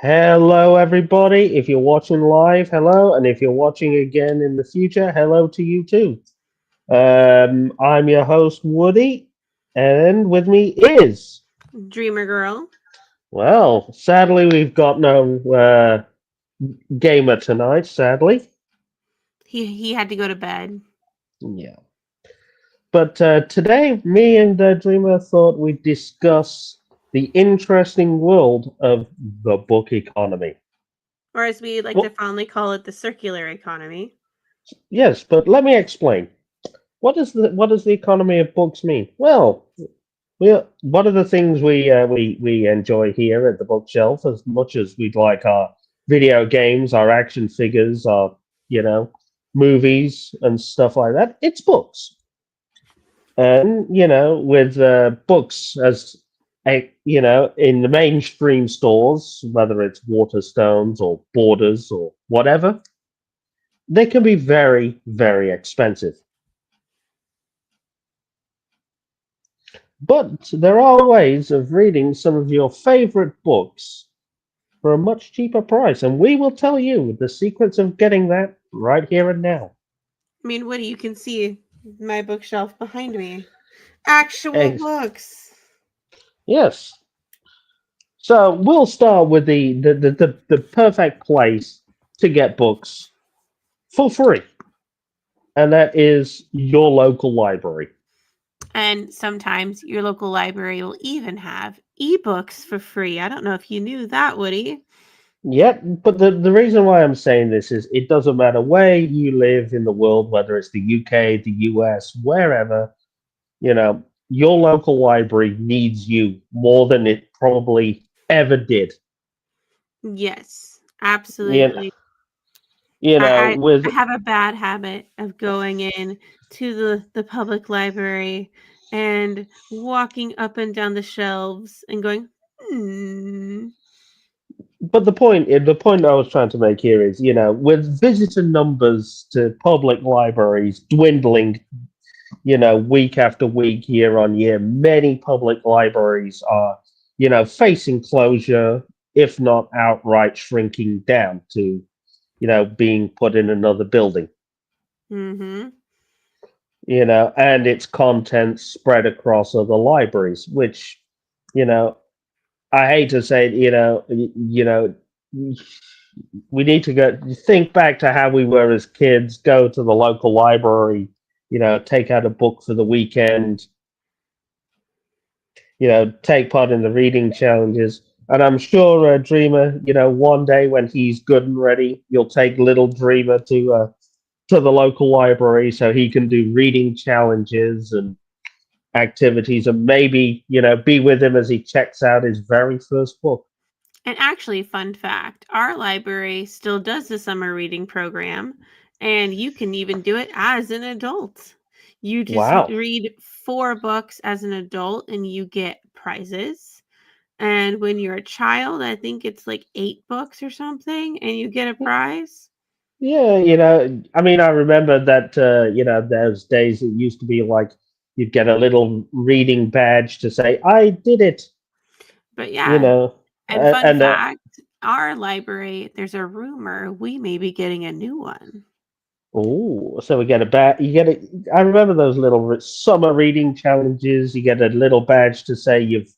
Hello, everybody. If you're watching live, hello. And if you're watching again in the future, hello to you too. I'm your host, Woody, and with me is, Dreamer Girl. well, sadly, we've got no gamer tonight, sadly. He had to go to bed. Yeah. But today, me and Dreamer thought we'd discuss the interesting world of the book economy. Or as we like to Well, fondly call it, the circular economy. yes, but let me explain. What does the economy of books mean? Well, one of the things we enjoy here at the bookshelf, as much as we'd like our video games, our action figures, our you know movies and stuff like that, it's books. And with books as in the mainstream stores, whether it's Waterstones or Borders or whatever, they can be very, very expensive. But there are ways of reading some of your favorite books for a much cheaper price, and we will tell you the secrets of getting that right here and now. I mean, Woody, you can see my bookshelf behind me. Actual Ex- books. yes. So we'll start with the perfect place to get books for free, and that is your local library. And sometimes your local library will even have ebooks for free. I don't know if you knew that, Woody. Yep, but the reason why I'm saying this is it doesn't matter where you live in the world, whether it's the UK, the US, wherever, your local library needs you more than it probably ever did. Yes, You know, absolutely. you I, know I, with I have a bad habit of going in to the public library and walking up and down the shelves and going, hmm. but the point I was trying to make here is, with visitor numbers to public libraries dwindling, week after week, year on year, many public libraries are, facing closure, if not outright shrinking down to, being put in another building, Mm-hmm. and its contents spread across other libraries, which, you know, I hate to say it, we need to go think back to how we were as kids, go to the local library, take out a book for the weekend, take part in the reading challenges. And I'm sure Dreamer, one day when he's good and ready, you'll take little Dreamer to the local library so he can do reading challenges and activities, and maybe be with him as he checks out his very first book. And actually, fun fact, our library still does the summer reading program, and you can even do it as an adult. You just Wow. read 4 books as an adult and you get prizes. And when you're a child, I think it's like 8 books or something, and you get a prize. Yeah, I mean, I remember that, those days it used to be like you'd get a little reading badge to say, I did it, But you yeah, know, and fun and fact, our library, there's a rumor we may be getting a new one. oh, so we get a badge. I remember those little summer reading challenges. You get a little badge to say you've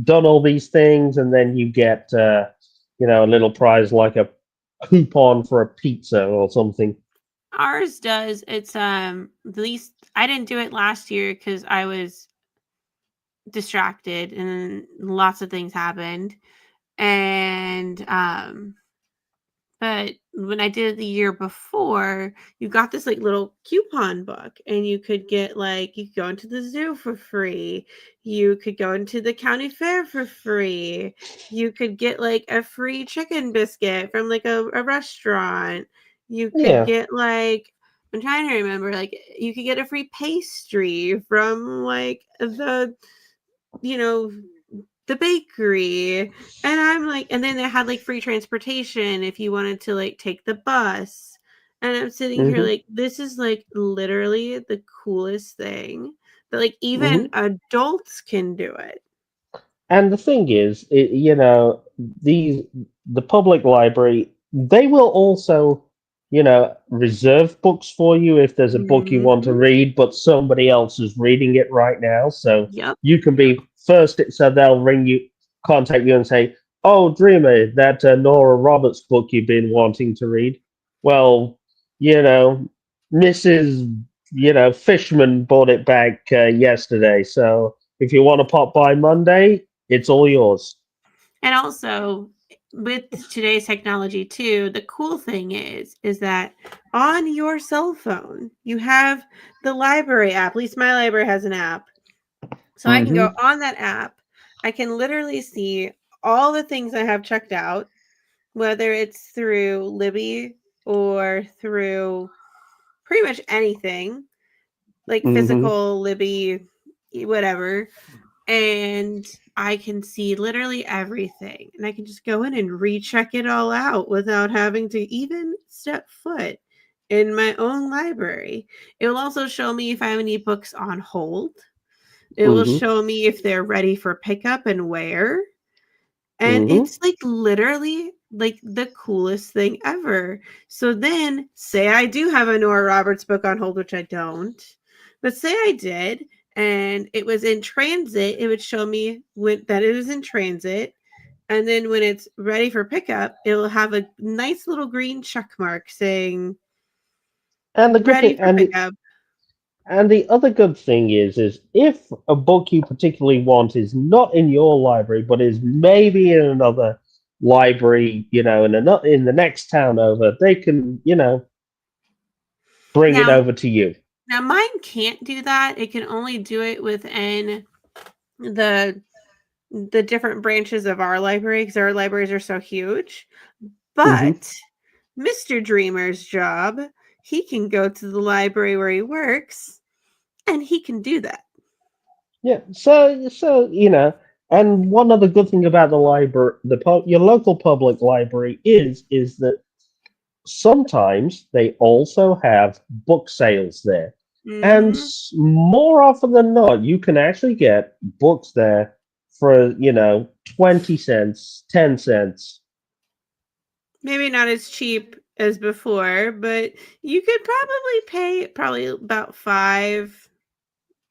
done all these things, and then you get, a little prize like a coupon for a pizza or something. Ours does. It's at least I didn't do it last year because I was distracted and lots of things happened. And but when I did it the year before, you got this like little coupon book and you could get like you could go into the zoo for free. You could go into the county fair for free. You could get like a free chicken biscuit from like a restaurant. You could Yeah. get like I'm trying to remember like you could get a free pastry from like you know the bakery. And I'm like, and then they had like free transportation if you wanted to like take the bus. And I'm sitting here hmm like, this is like literally the coolest thing that like even hmm adults can do it. And the thing is, these the public library, they will also, reserve books for you if there's a book you want to Mhm. read, but somebody else is reading it right now. So Yep. you can be first. So they'll ring you, contact you, and say, "Oh, Dreamer, that Nora Roberts book you've been wanting to read. Well, you know, Mrs. Fishman bought it back yesterday. So if you want to pop by Monday, it's all yours." And also with today's technology too, the cool thing is that on your cell phone, you have the library app. At least my library has an app. So I can Hmm. go on that app. I can literally see all the things I have checked out, whether it's through Libby or through pretty much anything, like Hmm. physical, Libby, whatever. And I can see literally everything. And I can just go in and recheck it all out without having to even step foot in my own library. It will also show me if I have any books on hold. It will Hmm. show me if they're ready for pickup and where. And Hmm. it's like literally like the coolest thing ever. So then, say I do have a Nora Roberts book on hold, which I don't, but say I did, and it was in transit, it would show me that it was in transit. And then when it's ready for pickup, it will have a nice little green check mark saying And the good ready thing, for pickup. and the other good thing is if a book you particularly want is not in your library, but is maybe in another library, in the next town over, they can, bring it Now, over to you. now mine can't do that. It can only do it within the different branches of our library because our libraries are so huge. Hmm. But Mr. Dreamer's job, he can go to the library where he works and he can do that. Yeah. So, and one other good thing about the library, your local public library is that sometimes they also have book sales there. And Hmm. more often than not, you can actually get books there for, 20 cents, 10 cents. Maybe not as cheap as before, but you could probably pay probably about five,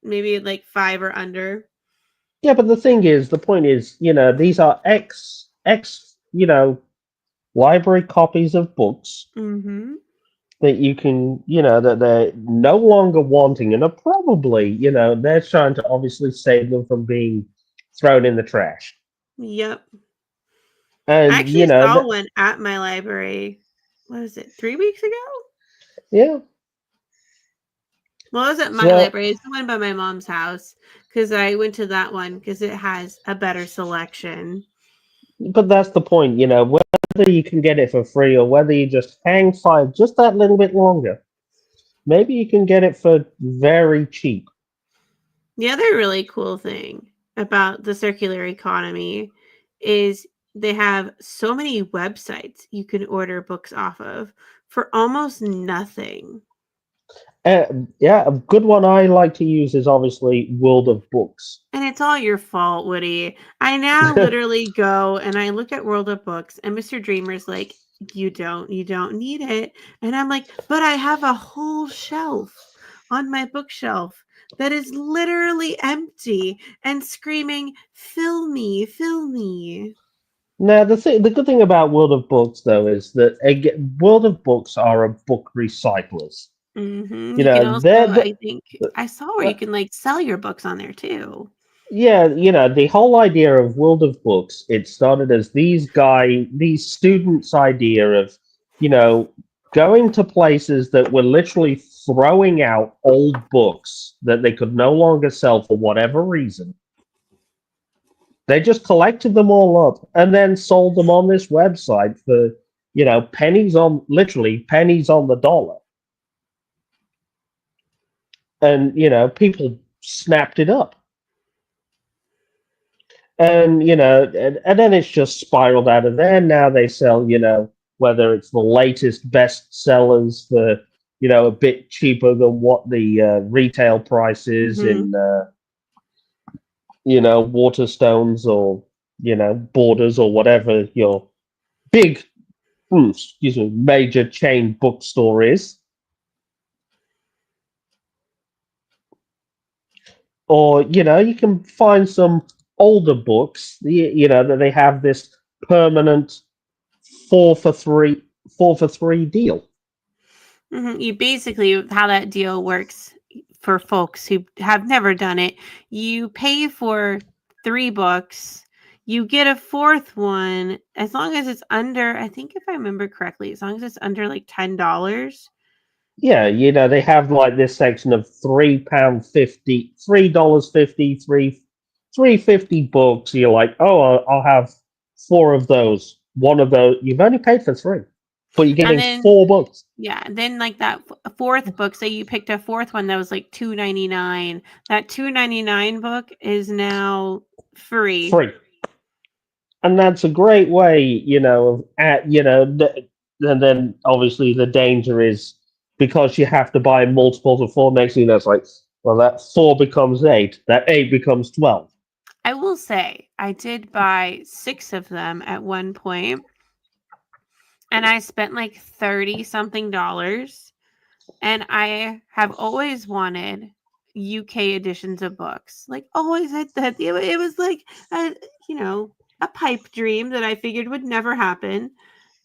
maybe like five or under. Yeah, but the point is, these are library copies of books Hmm. that you can, that they're no longer wanting and are probably, they're trying to obviously save them from being thrown in the trash. Yep. I And, actually saw one at my library. What was it, 3 weeks ago? yeah. Well, it wasn't my So, library. It's the one by my mom's house because I went to that one because it has a better selection. but that's the point, whether you can get it for free or whether you just hang fire just that little bit longer, maybe you can get it for very cheap. The other really cool thing about the circular economy is they have so many websites you can order books off of for almost nothing. Yeah, a good one I like to use is obviously World of Books. And it's all your fault, Woody. I now literally go and I look at World of Books, and Mr. Dreamer's like, you don't need it. And I'm like, but I have a whole shelf on my bookshelf that is literally empty and screaming, fill me, fill me. Now, the good thing about World of Books, though, is that again, World of Books are a book recyclers. You can also, They're I think, I saw where you uh, can like sell your books on there too. yeah, the whole idea of World of Books, it started as these students' idea of, you know, going to places that were literally throwing out old books that they could no longer sell for whatever reason. They just collected them all up and then sold them on this website for, literally pennies on the dollar. And, people snapped it up. And, and then it's just spiraled out of there. Now they sell, whether it's the latest bestsellers for, a bit cheaper than what the retail price is Hmm. Waterstones or Borders or whatever your big, major chain bookstore is. Or you can find some older books, that they have this permanent 4 for 3 deal. You basically, how that deal works for folks who have never done it, you pay for 3 books, you get a 4th one as long as it's under, I think if I remember correctly, as long as it's under like $10. Yeah, they have like this section of £3.50, $3.50, $3.50 books. You're like, oh, I'll have 4 of those. One of those, you've only paid for 3, but you're getting then, 4 books. Yeah, then like that 4th book, say you picked a 4th one that was like $2.99. That $2.99 book is now free. And that's a great way, and then obviously the danger is because you have to buy multiples of 4. Next thing that's like, well, that 4 becomes 8, that 8 becomes 12. I will say I did buy 6 of them at one point, and I spent like 30 something dollars, and I have always wanted UK editions of books. Like always had that. It was like a pipe dream that I figured would never happen.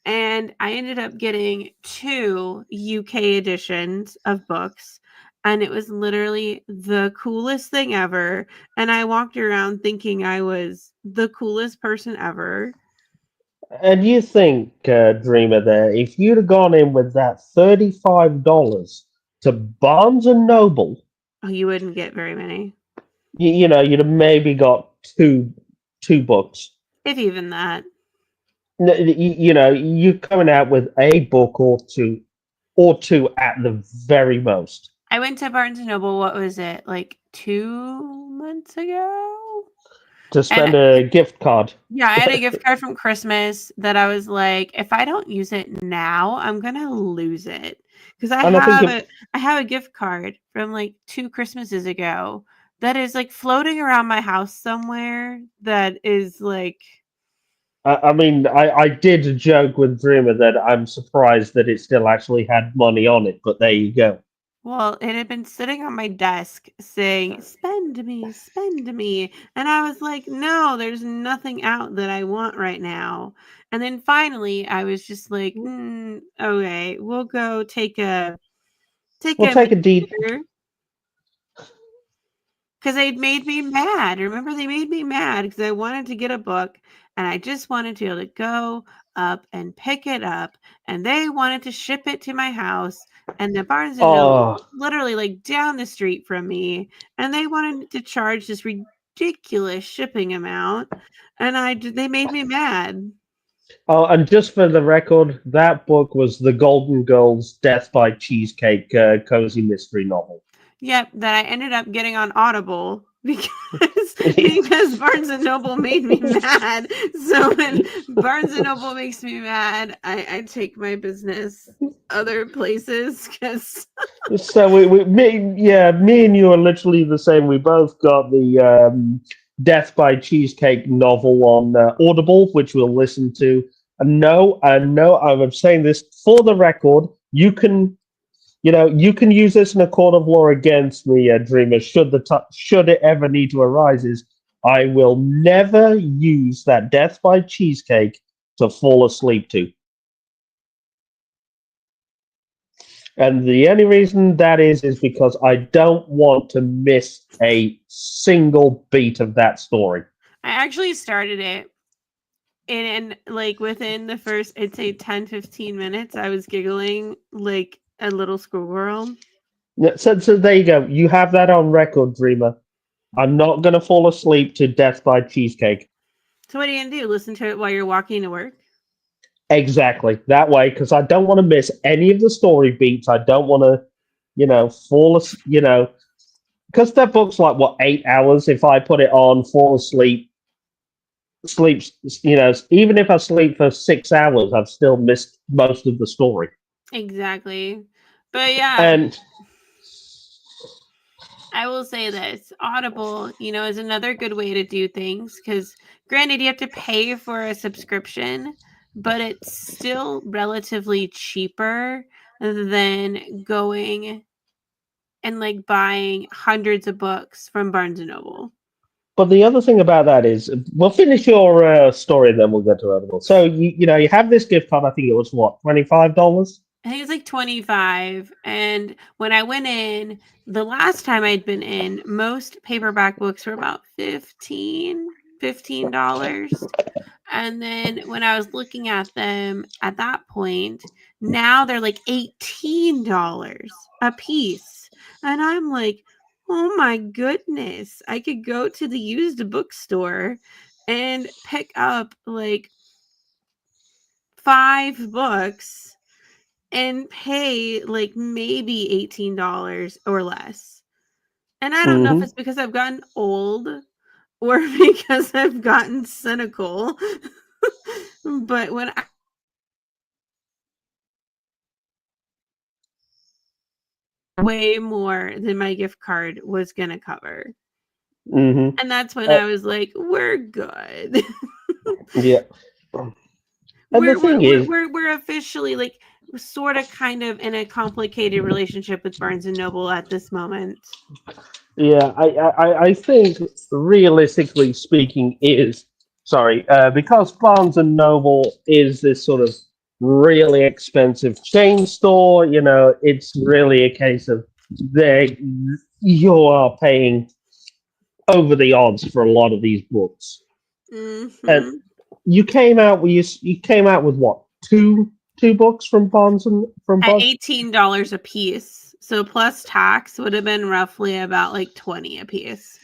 And I ended up getting 2 UK editions of books, and it was literally the coolest thing ever. And I walked around thinking I was the coolest person ever. And you think, Dreamer, there, if you'd have gone in with that $35 to Barnes and Noble, Oh, you wouldn't get very many, you'd have maybe got two books. if even that. You're coming out with a book or two at the very most. I went to Barnes and Noble, what was it, like 2 months ago? To spend a gift card. Yeah, I had a gift card from Christmas that I was like, if I don't use it now, I'm gonna lose it. Because I have a gift card from like 2 Christmases ago that is like floating around my house somewhere. That is like, I mean, I did joke with Dreamer that I'm surprised that it still actually had money on it, but there you go. well, it had been sitting on my desk saying, spend me, spend me. And I was like, no, there's nothing out that I want right now. And then finally, I was just like, okay, we'll go take a deep. Because they'd made me mad. Remember, they made me mad because I wanted to get a book and I just wanted to be able to go up and pick it up. And they wanted to ship it to my house. And the Barnes and Noble was literally like down the street from me. And they wanted to charge this ridiculous shipping amount. And they made me mad. Oh, and just for the record, that book was the Golden Girls Death by Cheesecake cozy mystery novel. Yep, that I ended up getting on Audible because Barnes and Noble made me mad. So when Barnes and Noble makes me mad, I take my business other places. So me and you are literally the same. We both got the Death by Cheesecake novel on Audible, which we'll listen to. And no, I'm saying this for the record. You can use this in a court of law against me, Dreamer. Should it ever need to arise, I will never use that Death by Cheesecake to fall asleep to. And the only reason that is because I don't want to miss a single beat of that story. I actually started it, and like within the first, I'd say 10-15 minutes, I was giggling like a little schoolgirl. So there you go. You have that on record, Dreamer. I'm not going to fall asleep to Death by Cheesecake. So what are you going to do? Listen to it while you're walking to work? Exactly. That way, because I don't want to miss any of the story beats. I don't want to, fall asleep, because that book's like, 8 hours? If I put it on, fall asleep, even if I sleep for 6 hours, I've still missed most of the story. Exactly. But yeah. And I will say this, Audible, is another good way to do things because granted you have to pay for a subscription, but it's still relatively cheaper than going and like buying hundreds of books from Barnes and Noble. But the other thing about that is, we'll finish your story, and then we'll get to Audible. So you have this gift card. I think it was what, $25? I think it's like 25. And when I went in, the last time I'd been in, most paperback books were about $15. And then when I was looking at them at that point, now they're like $18 a piece. And I'm like, oh my goodness. I could go to the used bookstore and pick up like 5 books and pay like maybe $18 or less. And I don't know if Hmm. it's because I've gotten old or because I've gotten cynical. But when I way more than my gift card was going to cover. Hmm. And that's when Uh, I was like, we're good. yeah. And the we're, thing we're, we're, is, we're, we're officially like sort of kind of in a complicated relationship with Barnes and Noble at this moment. yeah, I think realistically speaking is sorry, because Barnes and Noble is this sort of really expensive chain store. It's really a case of they you are paying over the odds for a lot of these books. And Mm-hmm. you came out with what, two books from Barnes and from At Barnes. $18 a piece. So plus tax would have been roughly about like 20 a piece.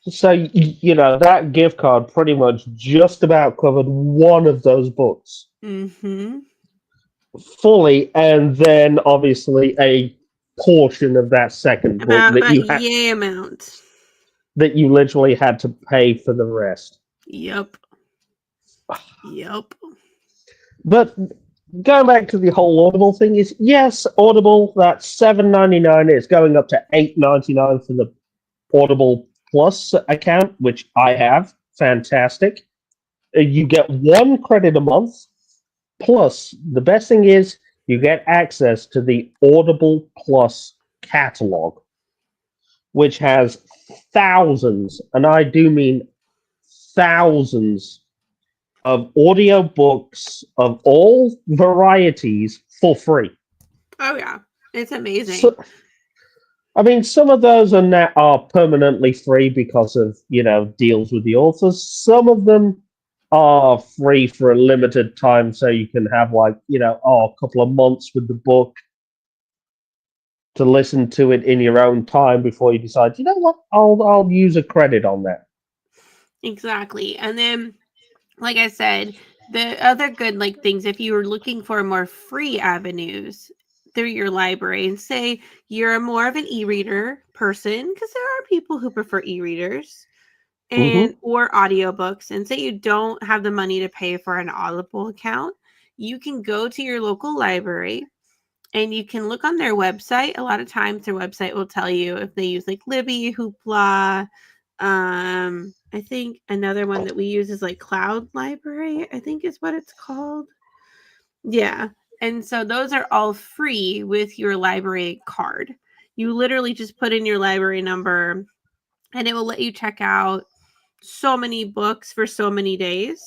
So that gift card pretty much just about covered one of those books Mm-hmm. fully, and then obviously a portion of that second book About that yay amount. that you literally had to pay for the rest. Yep. Yep. But going back to the whole Audible thing is, yes, Audible, that's $7.99. It's going up to $8.99 for the Audible Plus account, which I have. Fantastic. You get 1 credit a month. Plus, the best thing is you get access to the Audible Plus catalog, which has thousands, and I do mean thousands, of audiobooks of all varieties for free. Oh yeah. It's amazing. So, I mean, some of those are permanently free because of deals with the authors. Some of them are free for a limited time, so you can have like a couple of months with the book to listen to it in your own time before you decide. You know what? I'll use a credit on that. Exactly. And then like I said, the other good like things if you were looking for more free avenues through your library and say you're more of an e-reader person because there are people who prefer e-readers and Hmm. or audiobooks and say you don't have the money to pay for an Audible account, you can go to your local library and you can look on their website. A lot of times their website will tell you if they use like Libby, Hoopla. I think another one that we use is like Cloud Library, I think is what it's called. Yeah. And so those are all free with your library card. You literally just put in your library number and it will let you check out so many books for so many days.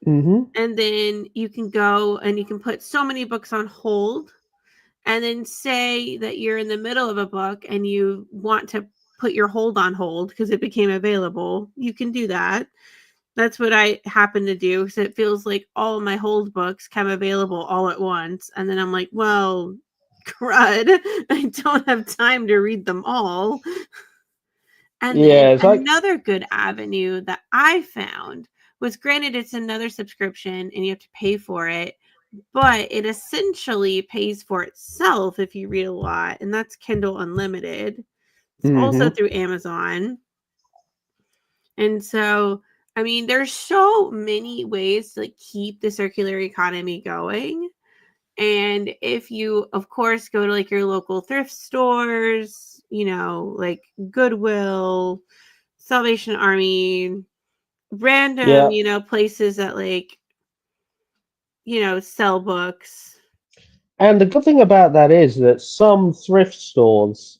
Hmm. And then you can go and you can put so many books on hold and then say that you're in the middle of a book and you want to put your hold because it became available, you can do that. That's what I happen to do because it feels like all of my hold books come available all at once. And then I'm like, well, crud, I don't have time to read them all. And then Yeah, it's like another good avenue that I found was granted, it's another subscription and you have to pay for it, but it essentially pays for itself if you read a lot, and that's Kindle Unlimited. It's also hmm through Amazon. And so, I mean, there's so many ways to like keep the circular economy going. And if you, of course, go to like your local thrift stores, like Goodwill, Salvation Army, random, Yeah. places that like, sell books. And the good thing about that is that some thrift stores,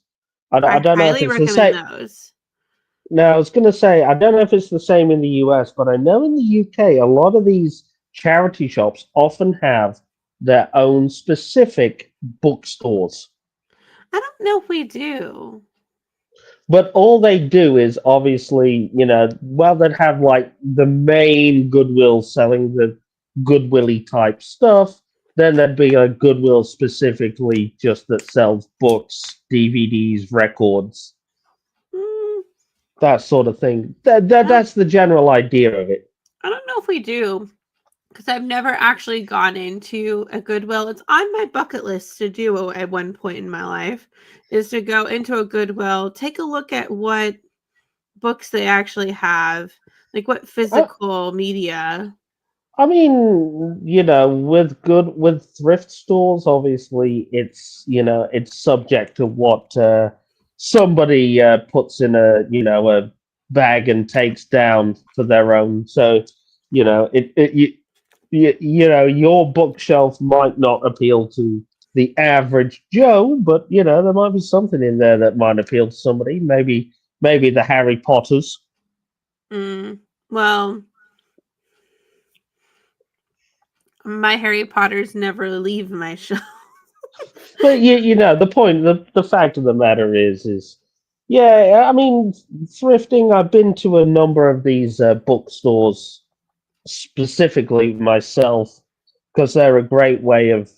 I I don't know if highly it's the recommend same. those. Now, I was going to say, I don't know if it's the same in the US, but I know in the UK, a lot of these charity shops often have their own specific bookstores. I don't know if we do. But all they do is obviously, well, they'd have like the main Goodwill selling the Goodwilly type stuff. Then there'd be a Goodwill specifically just that sells books, DVDs, records, Mm, that sort of thing. I don't That's the general idea of it. I don't know if we do, because I've never actually gone into a Goodwill. It's on my bucket list to do at one point in my life, is to go into a Goodwill, take a look at what books they actually have, like what I, physical media. I mean, with thrift stores, obviously it's subject to what somebody puts in a bag and takes down for their own. So, your bookshelf might not appeal to the average Joe, but there might be something in there that might appeal to somebody. Maybe the Harry Potters. Mm, well, my Harry Potters never leave my shelf. But the fact of the matter is, yeah, I mean, thrifting. I've been to a number of these bookstores specifically myself because they're a great way of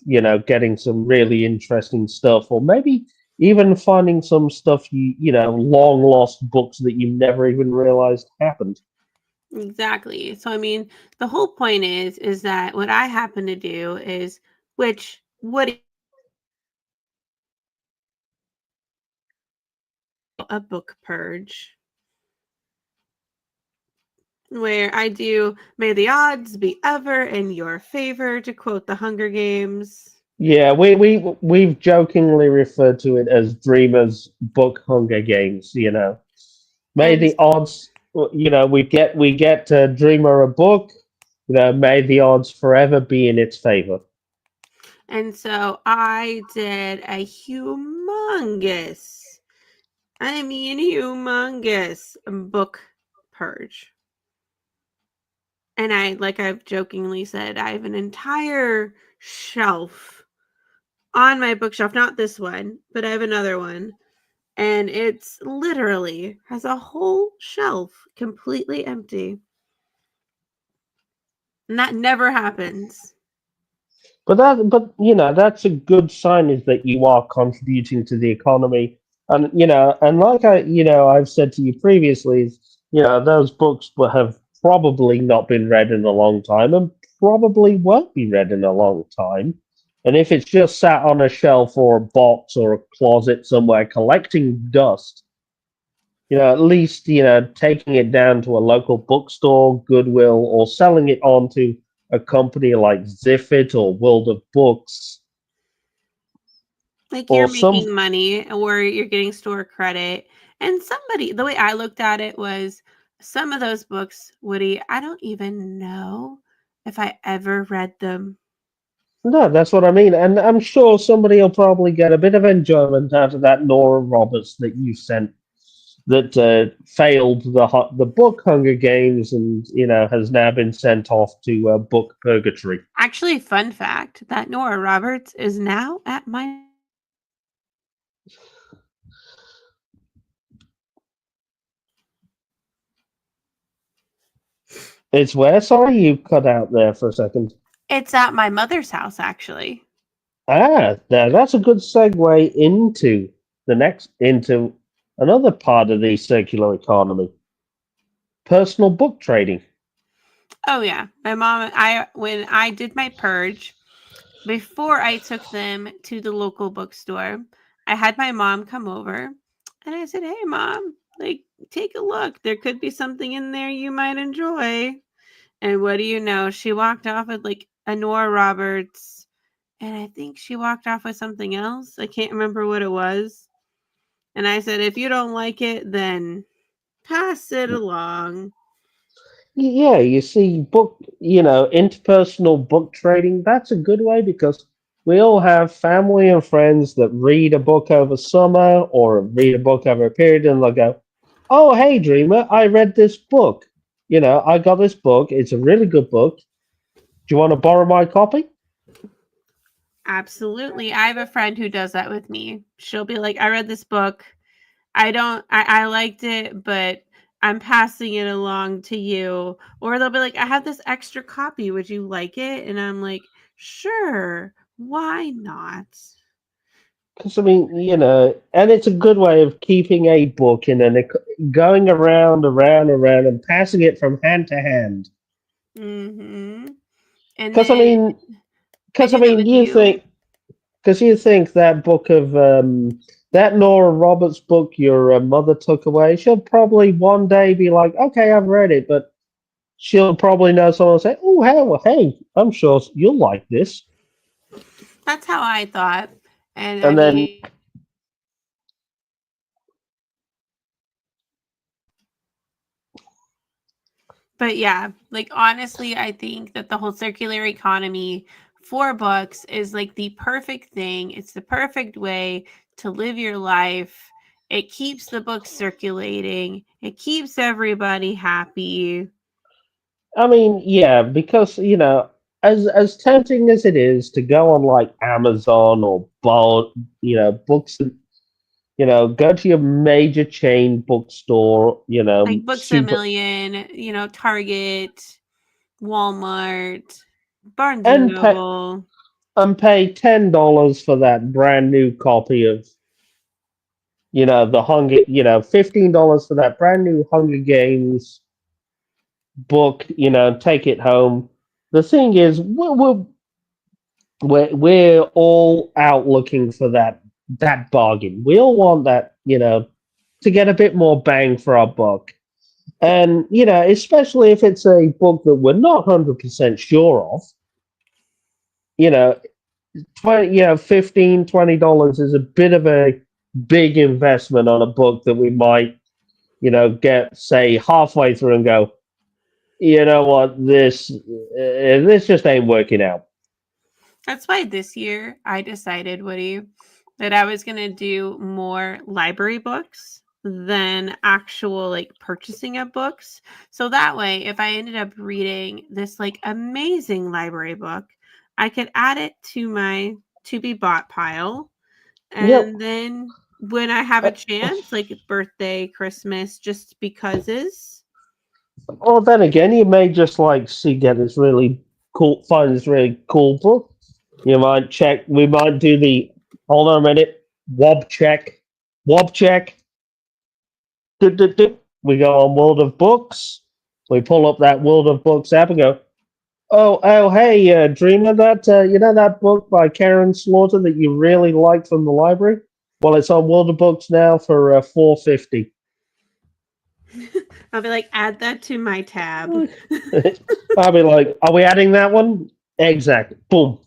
getting some really interesting stuff, or maybe even finding some stuff long lost books that you never even realized happened. Exactly. So I mean, the whole point is that what I happen to do is, which what a book purge, where I do may the odds be ever in your favor, to quote the Hunger Games. Yeah, we've jokingly referred to it as Dreamer's Book Hunger Games. May And the odds, we get Dreamer a book. May the odds forever be in its favor. and so I did a humongous, I mean humongous book purge. And like I've jokingly said, I have an entire shelf on my bookshelf, not this one, but I have another one. And it's literally has a whole shelf completely empty. And that never happens. That's a good sign is that you are contributing to the economy, and like I've said to you previously, those books will have probably not been read in a long time, and probably won't be read in a long time. And if it's just sat on a shelf or a box or a closet somewhere collecting dust, at least, taking it down to a local bookstore, Goodwill, or selling it on to a company like Ziffit or World of Books Like or you're some. making money or you're getting store credit. And the way I looked at it was, some of those books, Woody, I don't even know if I ever read them. No, that's what I mean. And I'm sure somebody will probably get a bit of enjoyment out of that Nora Roberts that you sent that failed the book Hunger Games and, has now been sent off to book purgatory. Actually, fun fact that Nora Roberts is now at my. It's where? Sorry, you cut out there for a second. It's at my mother's house, actually. Now that's a good segue into another part of the circular economy, personal book trading. Oh yeah, my mom. When I did my purge, before I took them to the local bookstore, I had my mom come over, and I said, "Hey, mom, like, take a look. There could be something in there you might enjoy." And what do you know? She walked off with like a Nora Roberts, and I think she walked off with something else. I can't remember what it was. And I said, if you don't like it, then pass it along. Yeah, you see, interpersonal book trading, that's a good way because we all have family and friends that read a book over summer or read a book over a period and they'll go, oh, hey, Dreamer, I read this book. I got this book. It's a really good book. Do you want to borrow my copy? Absolutely. I have a friend who does that with me. She'll be like, I read this book. I liked it, but I'm passing it along to you. Or they'll be like, I have this extra copy. Would you like it? And I'm like, sure. Why not? Because, and it's a good way of keeping a book going around, and passing it from hand to hand. Mm-hmm. And Because, then I do that with you you. think that book of that Nora Roberts book your mother took away, she'll probably one day be like, okay, I've read it, but she'll probably know someone will say, oh, hey, I'm sure you'll like this. That's how I thought. And I And then, mean, but yeah, like honestly, I think that the whole circular economy for books is like the perfect thing. It's the perfect way to live your life. It keeps the books circulating. It keeps everybody happy. I mean, yeah, because, as tempting as it is to go on like Amazon or books, go to your major chain bookstore, Like Books a super, Million, Target, Walmart, Barnes and and pay Noble. $10 for that brand new copy of, the Hunger, $15 for that brand new Hunger Games book, take it home. The thing is, we're all out looking for that bargain. We all want that, to get a bit more bang for our buck. And, especially if it's a book that we're not 100% sure of, you know, 15, $20 is a bit of a big investment on a book that we might, get, say, halfway through and go, you know what, this just ain't working out. That's why this year I decided, Woody, that I was going to do more library books than actual like purchasing of books. So that way, if I ended up reading this like amazing library book, I could add it to my to be bought pile. Yep. And then when I have a chance, like birthday, Christmas, just becauses. Or then again, you may just like find this really cool book. You might check. We might do the hold on a minute. Wob check. Wob check. We go on World of Books. We pull up that World of Books app and go, hey, Dreamer, that book by Karen Slaughter that you really liked from the library. Well, it's on World of Books now for $4.50. I'll be like, add that to my tab. I'll be like, are we adding that one? Exactly. Boom.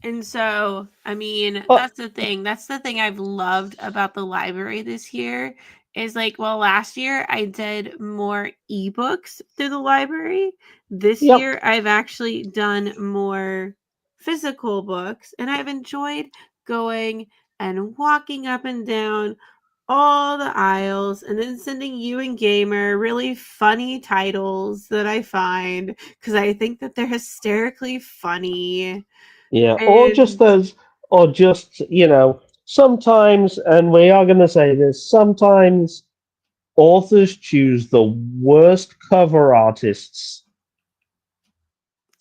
And so, I mean, Oh, that's the thing. That's the thing I've loved about the library this year is like, well, last year I did more ebooks through the library. This yep. year I've actually done more physical books, and I've enjoyed going and walking up and down all the aisles and then sending you and Gamer really funny titles that I find because I think that they're hysterically funny. Yeah. And Or just, sometimes, and we are going to say this, sometimes authors choose the worst cover artists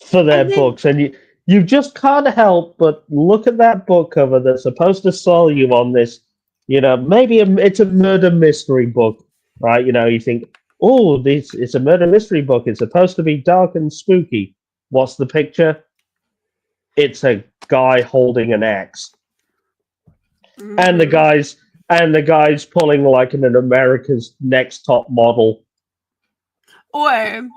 for their and then books. And you just can't help but look at that book cover that's supposed to sell you on this, maybe it's a murder mystery book, right? You think, oh, this it's a murder mystery book. It's supposed to be dark and spooky. What's the picture? It's a guy holding an axe, and the mhm. guys and the guy's pulling like an America's Next Top Model. Or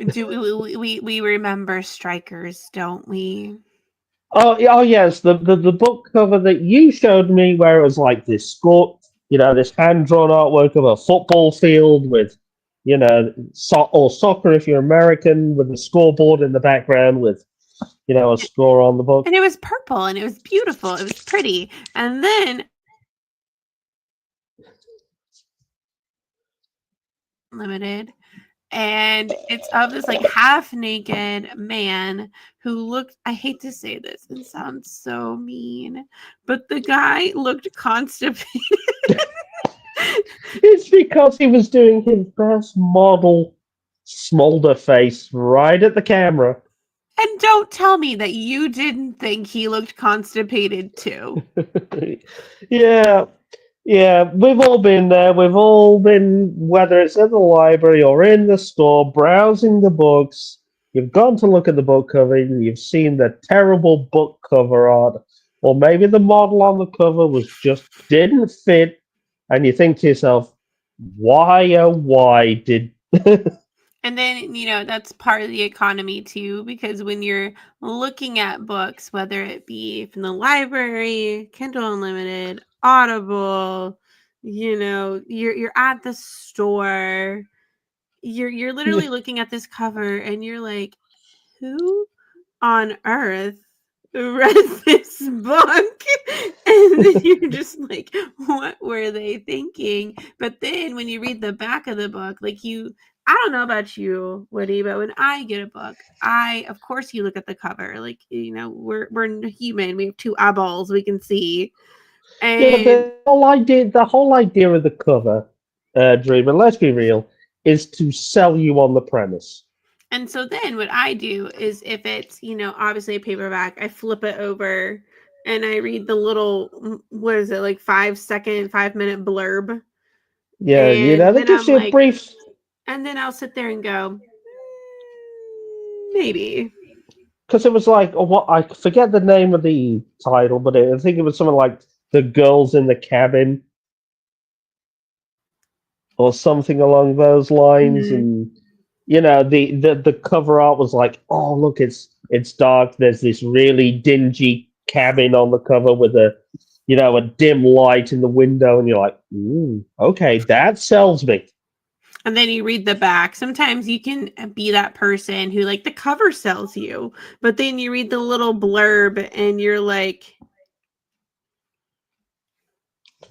do we remember strikers, don't we? Oh, yes, the book cover that you showed me, where it was like this score. this hand-drawn artwork of a football field with, or soccer if you're American, with the scoreboard in the background with, a score on the book. And it was purple and it was beautiful. It was pretty. And then limited. And it's of this like half naked man who looked, I hate to say this, it sounds so mean, but the guy looked constipated. It's because he was doing his best model smolder face right at the camera. And don't tell me that you didn't think he looked constipated too. Yeah. Yeah, we've all been there. We've all been, whether it's at the library or in the store, browsing the books. You've gone to look at the book cover, and you've seen the terrible book cover art, or maybe the model on the cover didn't fit, and you think to yourself, why oh why did And then, that's part of the economy too, because when you're looking at books, whether it be from the library, Kindle Unlimited, Audible, you're at the store, you're literally looking at this cover and you're like, who on earth read this book? And then you're just like, what were they thinking? But then when you read the back of the book, I don't know about you, Woody, but when I get a book, of course you look at the cover. Like, we're human. We have two eyeballs we can see. And the whole idea of the cover, Dreamer, let's be real, is to sell you on the premise. And so then what I do is if it's, obviously a paperback, I flip it over and I read the little, what is it, like 5-minute blurb. Yeah, And that then gives I'm you a like, brief. and then I'll sit there and go, maybe. Because it was like, what I forget the name of the title, but I think it was something like The Girls in the Cabin or something along those lines. Mhm. And the cover art was like, oh look, it's dark. There's this really dingy cabin on the cover with a dim light in the window, and you're like, ooh, okay, that sells me. And then you read the back. Sometimes you can be that person who like the cover sells you, but then you read the little blurb and you're like,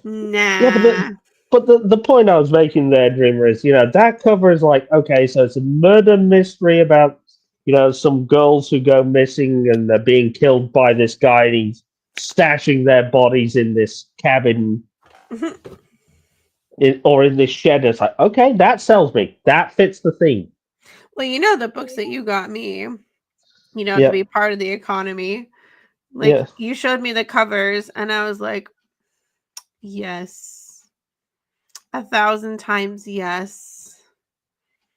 Yeah, nah. but the point I was making there, Dreamer, is that cover is like, okay, so it's a murder mystery about some girls who go missing and they're being killed by this guy, and he's stashing their bodies in this cabin or in this shed. It's like, okay, that sells me. That fits the theme. Well, the books that you got me, to Yeah, be part of the economy. Like yeah. you showed me the covers and I was like, yes. 1,000 times yes.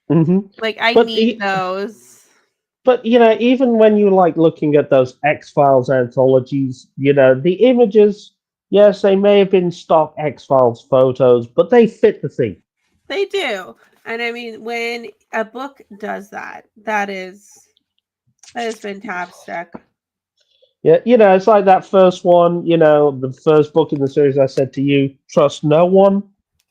hmm Like I But need those. But even when you like looking at those X-Files anthologies, the images, yes, they may have been stock X-Files photos, but they fit the theme. They do. And I mean, when a book does that, that is fantastic. Yeah, it's like that first one, the first book in the series I said to you, Trust No One.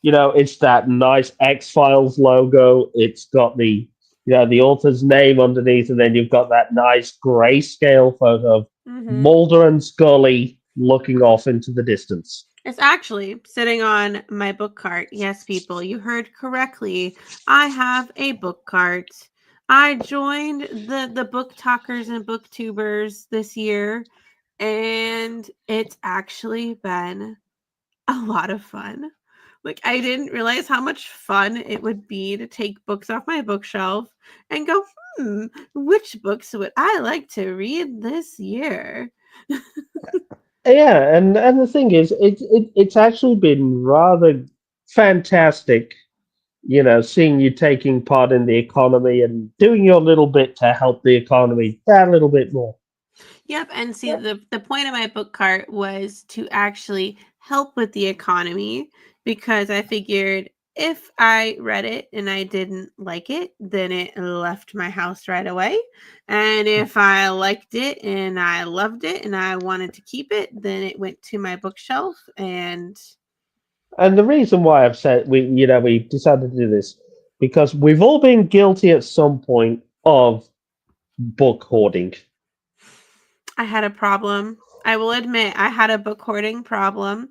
It's that nice X-Files logo. It's got the author's name underneath, and then you've got that nice grayscale photo of Mulder and Scully looking off into the distance. It's actually sitting on my book cart. Yes, people, you heard correctly. I have a book cart. I joined the book talkers and booktubers this year, and it's actually been a lot of fun. Like I didn't realize how much fun it would be to take books off my bookshelf and go, which books would I like to read this year? Yeah, and the thing is, it's actually been rather fantastic, seeing you taking part in the economy and doing your little bit to help the economy that little bit more. Yep, and see the point of my book cart was to actually help with the economy because I figured if I read it and I didn't like it, then it left my house right away. And if I liked it and I loved it and I wanted to keep it, then it went to my bookshelf and And the reason why I've said we decided to do this because we've all been guilty at some point of book hoarding. I had a problem. I will admit I had a book hoarding problem.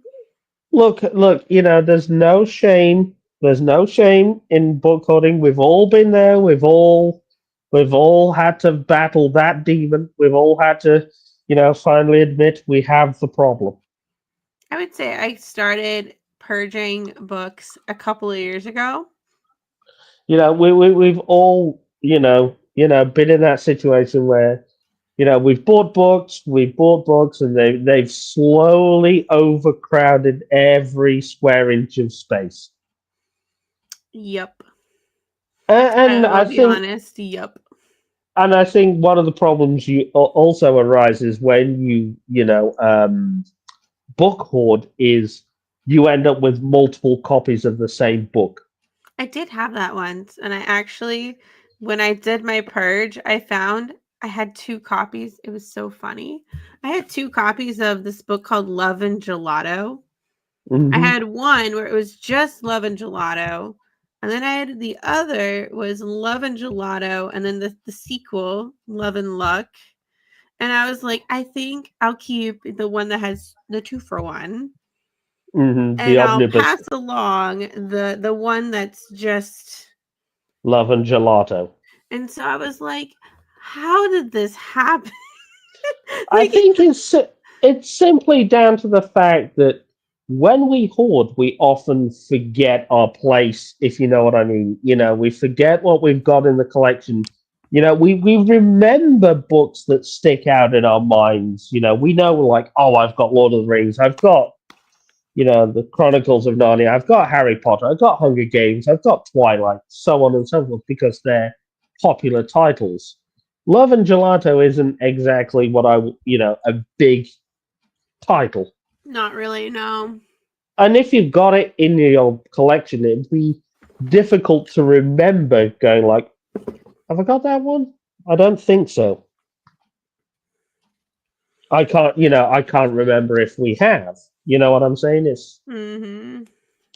Look, there's no shame. There's no shame in book hoarding. We've all been there. We've all had to battle that demon. We've all had to, finally admit we have the problem. I would say I started purging books a couple of years ago. We've all, been in that situation where, we've bought books, and they've slowly overcrowded every square inch of space. Yep. And I will I be think honest. Yep. And I think one of the problems you also arises when book hoard is you end up with multiple copies of the same book. I did have that once. And I actually, when I did my purge, I found I had 2 copies. It was so funny. I had 2 copies of this book called Love and Gelato. I Hmm. had one where it was just Love and Gelato. And then I had the other was Love and Gelato. And then the sequel, Love and Luck. And I was like, I think I'll keep the one that has the 2-for-1. The And I'll omnibus pass along the one that's just. love and gelato. And so I was like, how did this happen? I Like it. think it's simply down to the fact that when we hoard, we often forget our place, if you know what I mean. We forget what we've got in the collection. We remember books that stick out in our minds. We know, like, oh, I've got Lord of the Rings, I've got, the Chronicles of Narnia, I've got Harry Potter, I've got Hunger Games, I've got Twilight, so on and so forth, because they're popular titles. Love and Gelato isn't exactly a big title. Not really, no. And if you've got it in your collection, it'd be difficult to remember going like, have I got that one? I don't think so. I can't remember if we have. You know what I'm saying? Mm-hmm.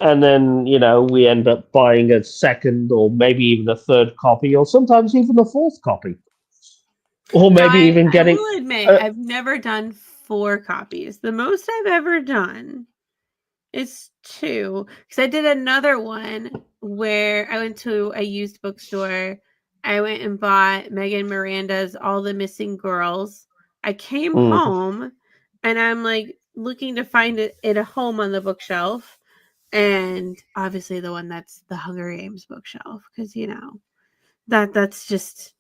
And then, we end up buying a second or maybe even a third copy, or sometimes even a fourth copy. Or Now maybe even I getting. will admit Uh, I've never done 4 copies. The most I've ever done is 2. Because I did another one where I went to a used bookstore. I went and bought Megan Miranda's All the Missing Girls. I came mm, home and I'm like looking to find it at a home on the bookshelf. And obviously the one that's the Hunger Games bookshelf. Because that's just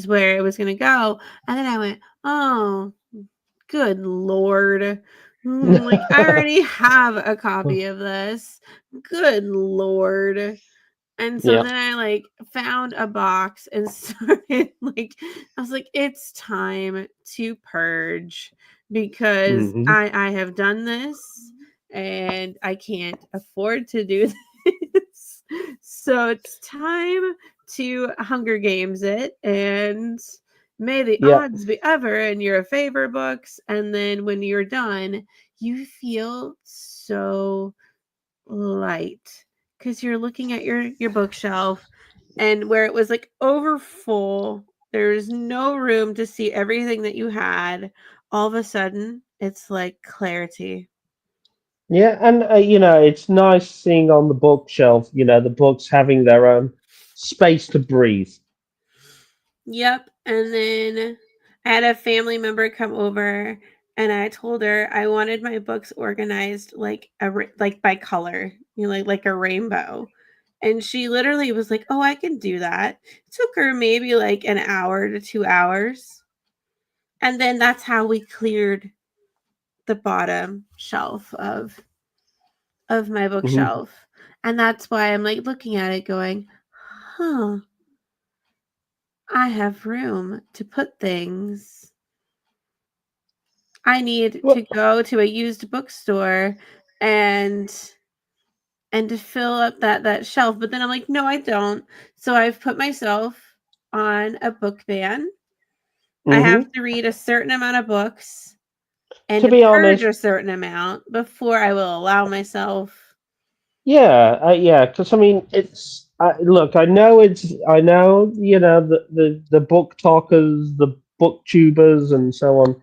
where it was gonna go. And then I went, oh, good lord. Like I already have a copy of this. Good lord. And so yeah. then I like found a box and started like I was like, it's time to purge because Hmm. I have done this and I can't afford to do this. So it's time to Hunger Games it and may the Yeah. odds be ever in your favor books. And then when you're done, you feel so light because you're looking at your bookshelf and where it was like over full, there's no room to see everything that you had. All of a sudden, it's like clarity. Yeah, and it's nice seeing on the bookshelf, the books having their own space to breathe. Yep. And then I had a family member come over and I told her I wanted my books organized like like by color, like a rainbow. And she literally was like, "Oh, I can do that." It took her maybe like an hour to 2 hours. And then that's how we cleared the bottom shelf of my Hmm. bookshelf. And that's why I'm like looking at it going, "Huh, I have room to put things." I need to Well, go to a used bookstore and and to fill up that shelf. But then I'm like, no, I don't. So I've put myself on a book ban. I have hmm to read a certain amount of books and To to be purge honest, a certain amount before I will allow myself. Yeah, because I mean, it's look. I know, the book talkers, the booktubers, and so on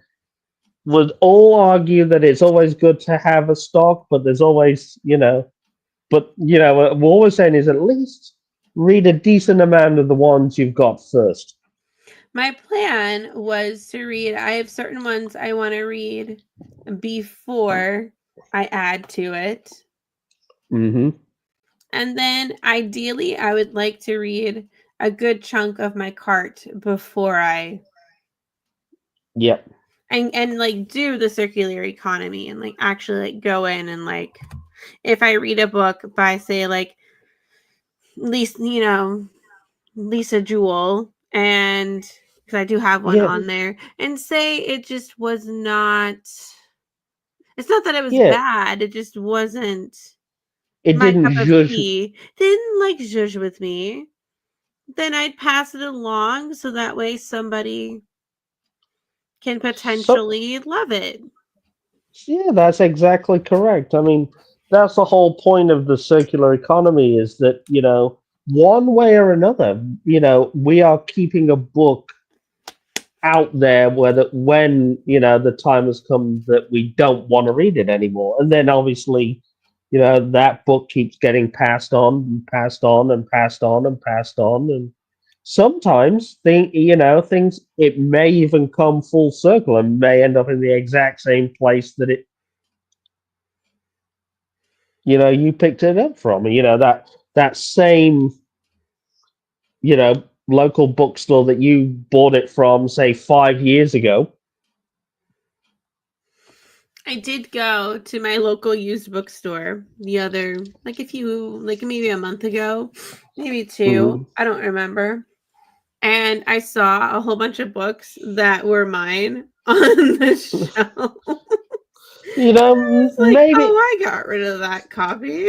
would all argue that it's always good to have a stock, but there's always, but what we're always saying is at least read a decent amount of the ones you've got first. My plan was to read, I have certain ones I want to read before I add to it. Mm-hmm. And then ideally, I would like to read a good chunk of my cart before I Yep. and like do the circular economy and like actually like go in and like if I read a book by say like Lisa Jewell, and because I do have one Yeah. on there, and say it just was not. It's not that it was Yeah. bad. It just wasn't It my didn't cup of judge. tea. Didn't like zhuzh with me. Then I'd pass it along so that way somebody can So potentially love it. yeah, that's exactly correct. I mean, that's the whole point of the circular economy is that, one way or another, we are keeping a book out there whether when, the time has come that we don't want to read it anymore. And then obviously, that book keeps getting passed on and passed on and passed on and passed on. And sometimes things it may even come full circle and may end up in the exact same place that you picked it up from. That same, local bookstore that you bought it from, say 5 years ago. I did go to my local used bookstore the other, like maybe a month ago, maybe two. Mhm. I don't remember. And I saw a whole bunch of books that were mine on the shelf. It's like, oh, Maybe, I got rid of that copy.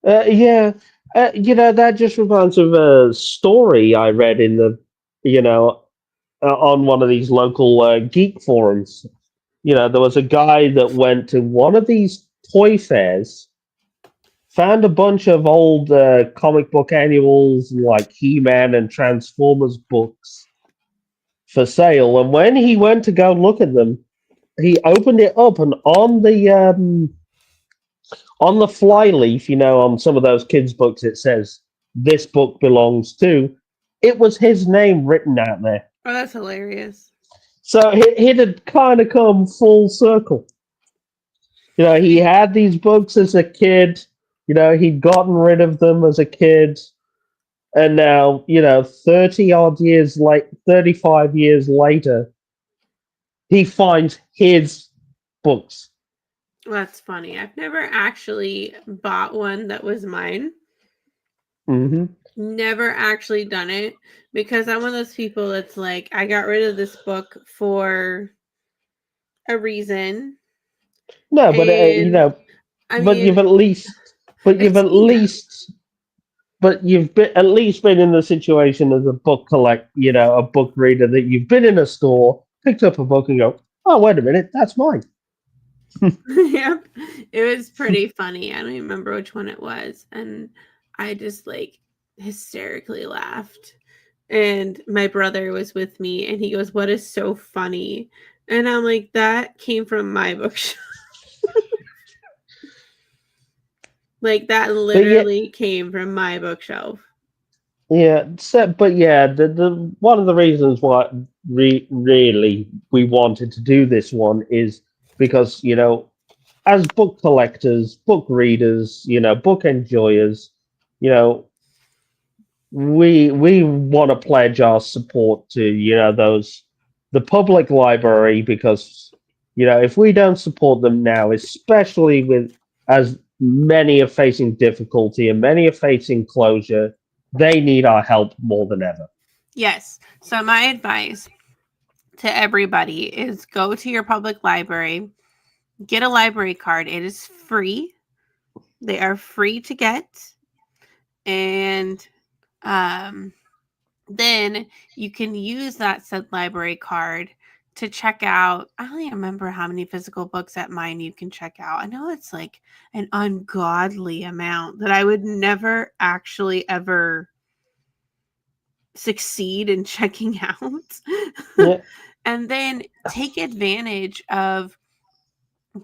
yeah, that just reminds of a story I read in you know, on one of these local geek forums. There was a guy that went to one of these toy fairs, found a bunch of old comic book annuals like He-Man and Transformers books for sale, and when he went to go look at them, he opened it up, and on the flyleaf, on some of those kids' books, it says, "This book belongs to." It was his name written out there. Oh, that's hilarious. So it had kind of come full circle. He had these books as a kid. He'd gotten rid of them as a kid. And now, 30 odd years late, 35 years later, he finds his books. That's funny. I've never actually bought one that was mine. Hmm. Never actually done it because I'm one of those people that's like, I got rid of this book for a reason. No, but And I but mean, you've at least, but you've it's at enough. least, but you've been, at least been in the situation as a a book reader that you've been in a store, picked up a book, and go, "Oh, wait a minute, that's mine." Yep. It was pretty funny. I don't even remember which one it was. And I just like hysterically laughed. And my brother was with me and he goes, "What is so funny?" And I'm like, that came from my bookshelf. Like that But yeah, literally came from my bookshelf. yeah, but yeah, the one of the reasons why really we wanted to do this one is because as book collectors, book readers, book enjoyers, you know, we want to pledge our support to the public library because if we don't support them now, especially with as many are facing difficulty and many are facing closure, they need our help more than ever. Yes. So my advice to everybody is go to your public library, get a library card. It is free. They are free to get. And then you can use that said library card to check out. I don't even remember how many physical books at mine you can check out. I know it's like an ungodly amount that I would never actually ever succeed in checking out. Yeah, And then take advantage of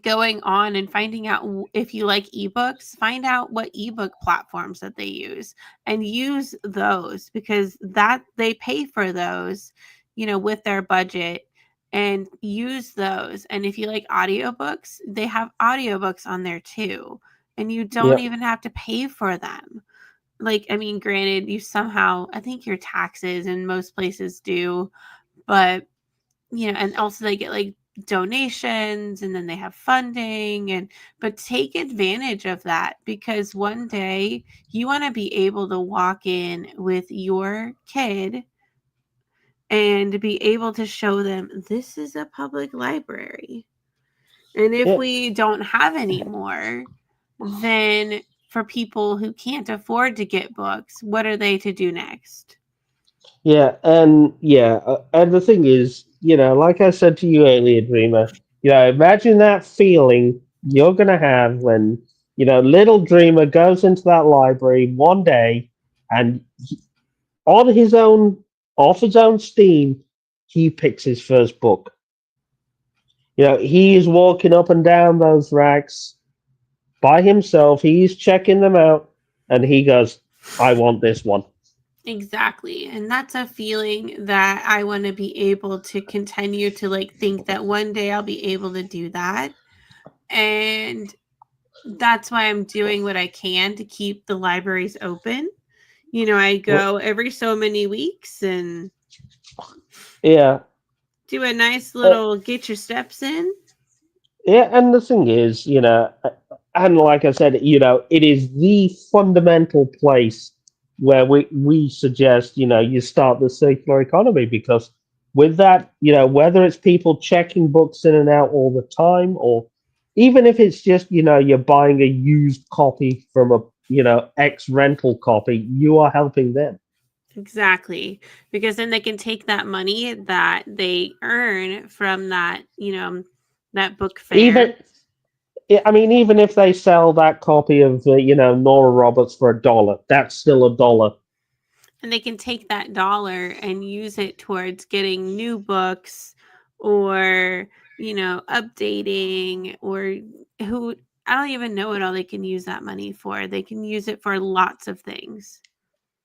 going on and finding out if you like ebooks, find out what ebook platforms that they use and use those, because that they pay for those, with their budget, and use those. And if you like audiobooks, they have audiobooks on there too, and you don't yeah, even have to pay for them. Like, I mean, granted, you somehow, I think your taxes in most places do, but and also they get like donations, and then they have funding, but take advantage of that, because one day you want to be able to walk in with your kid and be able to show them this is a public library. And if yeah. we don't have any more, then for people who can't afford to get books, what are they to do next? And the thing is, like I said to you earlier, Dreamer, imagine that feeling you're gonna have when, little Dreamer goes into that library one day and on his own, off his own steam, he picks his first book. He is walking up and down those racks by himself. He's checking them out, and he goes, "I want this one." Exactly. And that's a feeling that I want to be able to continue to like think that one day I'll be able to do that. And that's why I'm doing what I can to keep the libraries open. I Well, go every so many weeks and yeah, do a nice uh, little get your steps in. yeah, and the thing is, and like I said, it is the fundamental place where we suggest, you start the circular economy, because with that, whether it's people checking books in and out all the time, or even if it's just, you're buying a used copy from a, ex rental copy, you are helping them. Exactly. Because then they can take that money that they earn from that, that book fair. Even I mean, even if they sell that copy of, Nora Roberts for $1, that's still $1. And they can take that dollar and use it towards getting new books, or updating, or who I don't even know what all they can use that money for. They can use it for lots of things.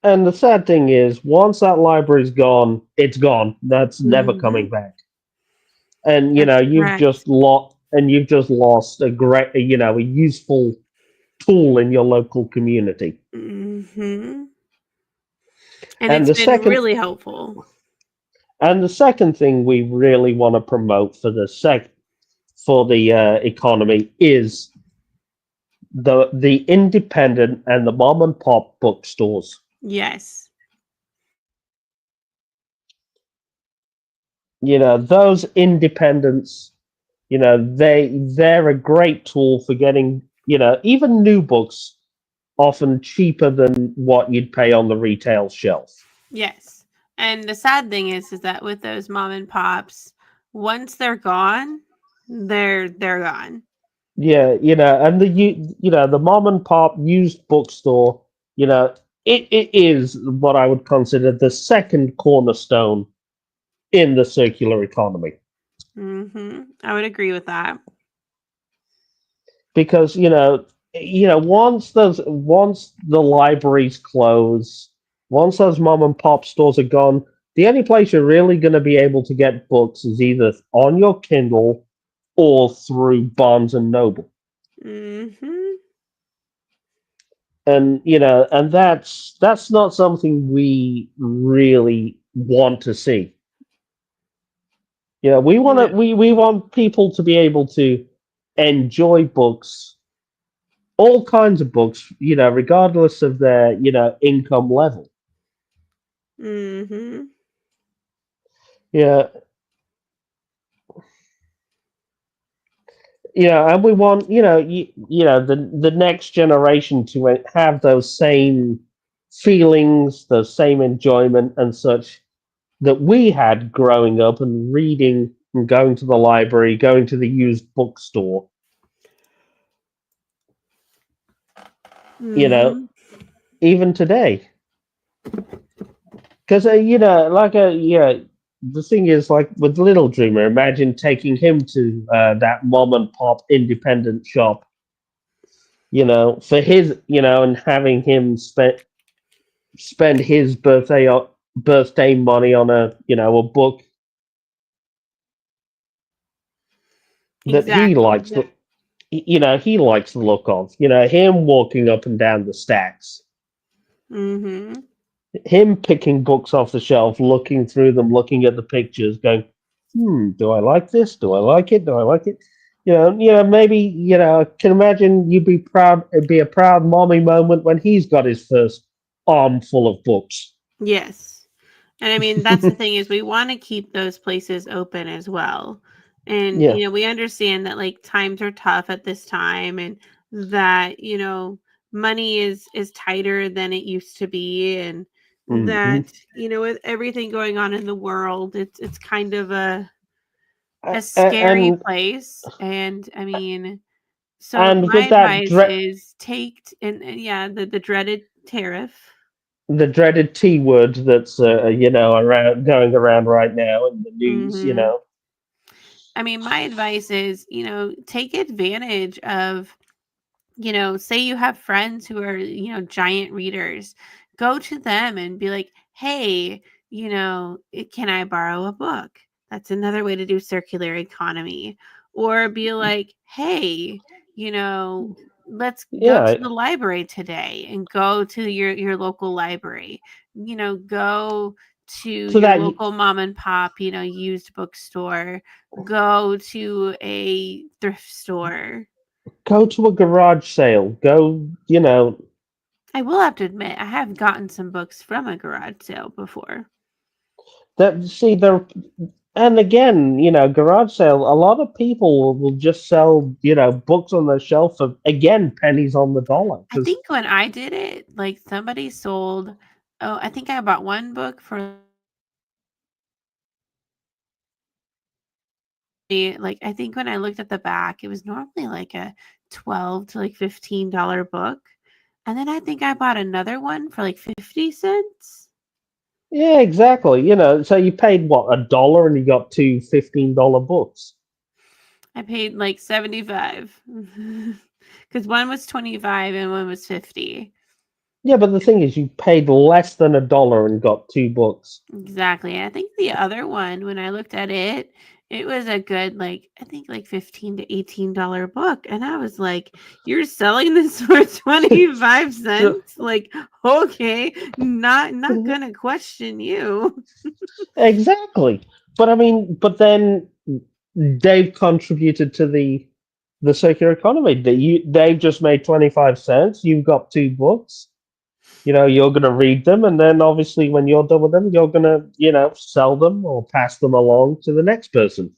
And the sad thing is, once that library's gone, it's gone. That's never Hmm. coming back. And That's you've correct. just lost a great, a useful tool in your local community. Hmm. And And it's the been second really helpful. and the second thing we really want to promote for the economy is the independent and the mom and pop bookstores. Yes. Those independents, they're a great tool for getting, even new books, often cheaper than what you'd pay on the retail shelf. Yes. And the sad thing is that with those mom and pops, once they're gone, they're gone. Yeah, and the mom and pop used bookstore, it is what I would consider the second cornerstone in the circular economy. I would agree with that. Because once the libraries close, once those mom and pop stores are gone, the only place you're really going to be able to get books is either on your Kindle or through Barnes and Noble. Hmm. And that's not something we really want to see. No. We want people to be able to enjoy books, all kinds of books, regardless of their, income level. Hmm. Yeah, and we want, the next generation to have those same feelings, those same enjoyment and such that we had growing up and reading, and going to the library, going to the used bookstore. You know, Hmm. even today, because the thing is, like with Little Dreamer, imagine taking him to that mom and pop independent shop, for his, and having him spend his birthday money on a book that he Exactly. likes. He likes the look of. Him walking up and down the stacks, Hmm. him picking books off the shelf, looking through them, looking at the pictures, going, do I like this? Do I like it? Do I like it? Maybe, I can imagine you'd be proud. It'd be a proud mommy moment when he's got his first armful of books. Yes. And I mean, that's the thing is we want to keep those places open as well. And, Yeah. we understand that like times are tough at this time and that, money is tighter than it used to be and Hmm. that, with everything going on in the world, it's kind of a scary And place. And I mean, so and my with that advice is and yeah, the dreaded tariff. the dreaded T word that's around going around right now in the news. Mhm. I mean, my advice is, take advantage of, say you have friends who are, giant readers. Go to them and be like, hey, can I borrow a book? That's another way to do circular economy. Or be like, hey, you know, let's go to Yeah. the library today and go to your local library. Go to So your that local mom and pop, used bookstore. Go to a thrift store. go to a garage sale. Go. I will have to admit, I have gotten some books from a garage sale before. That see there. And again, garage sale. A lot of people will just sell, books on the shelf for again pennies on the dollar. I Because think when I did it, like somebody sold, oh, I think I bought one book for like, I think when I looked at the back, it was normally like a 12 to like $15 book. And then I think I bought another one for like 50 cents. yeah, exactly. So you paid what, $1 and you got two $15 books. I paid like 75 because one was 25 and one was 50. Yeah, but the thing is, you paid less than $1 and got two books. Exactly. I think the other one, when I looked at it, it was a good like I think like 15 to $18 book. And I was like, you're selling this for 25 cents? Like, okay, not gonna question you. Exactly. But I mean, but then they've contributed to the circular economy. They've just made 25 cents. You've got two books. You're going to read them, and then obviously when you're done with them, you're going to, sell them or pass them along to the next person.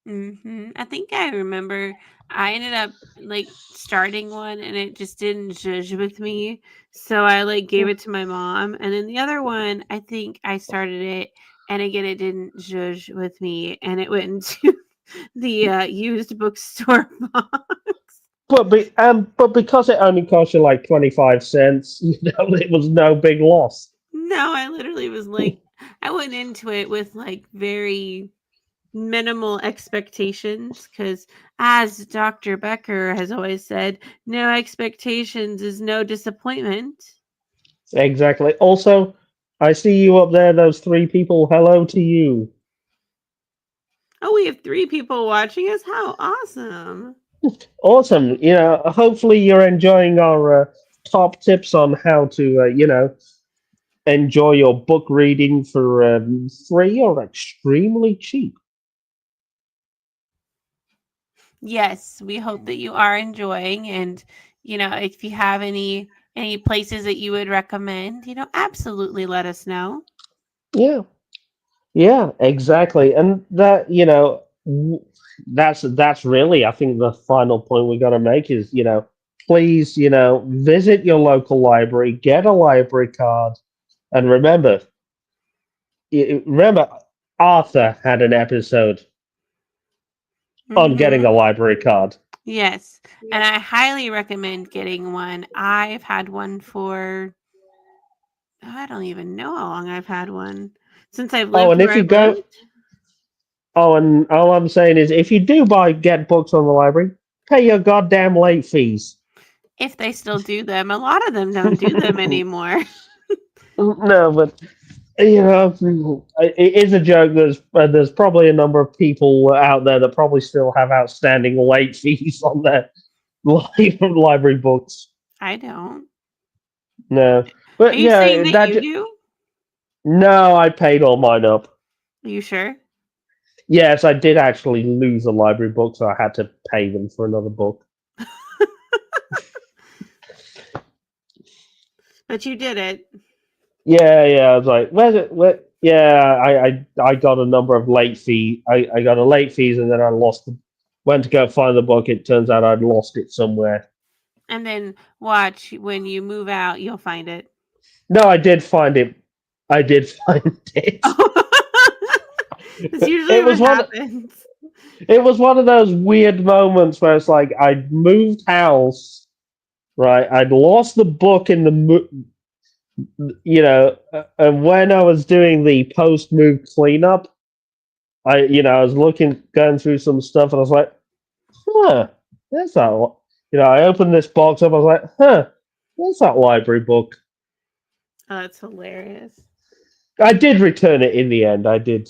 I think I remember I ended up like starting one and it just didn't zhuzh with me. So I like gave it to my mom. And then the other one, I think I started it and again it didn't zhuzh with me and it went into the used bookstore box. But because it only cost you like 25 cents, it was no big loss. No, I literally was like I went into it with like very minimal expectations because as Dr. Becker has always said, no expectations is no disappointment. Exactly. Also, I see you up there, those three people. Hello to you. Oh, we have 3 people watching us. How awesome. Awesome. Hopefully you're enjoying our top tips on how to, enjoy your book reading for free or extremely cheap. Yes, we hope that you are enjoying and if you have any places that you would recommend, absolutely let us know. Yeah. Yeah, exactly. And that, that's really, I think, the final point we got to make is, please, visit your local library, get a library card, and remember, remember, Arthur had an episode. on getting Mhm. a library card. Yes. And I highly recommend getting one. I've had one for, I don't even know how long I've had one. Since I've Oh, lived and if where you I've go, lived. oh, and all I'm saying is, if you do get books on the library, pay your goddamn late fees. If they still do them, a lot of them don't do them anymore. No, but it is a joke. There's probably a number of people out there that probably still have outstanding late fees on their library books. I don't. No, Are but you saying yeah, that you do? no, I paid all mine up. Are you sure? Yes, I did actually lose a library book, so I had to pay them for another book. But you did it. Yeah, I was like, where's it? Yeah, I got a number of late fee. I got a late fees, and then I lost. Went to go find the book. It turns out I'd lost it somewhere. And then watch when you move out, you'll find it. No, I did find it. I did find it. That's usually It what was one. happens. It was one of those weird moments where it's like I'd moved house, right? I'd lost the book in and when I was doing the post move cleanup, I was going through some stuff, and I was like, huh, there's that. I opened this box up. I was like, huh, there's that library book. Oh, that's hilarious. I did return it in the end. I did.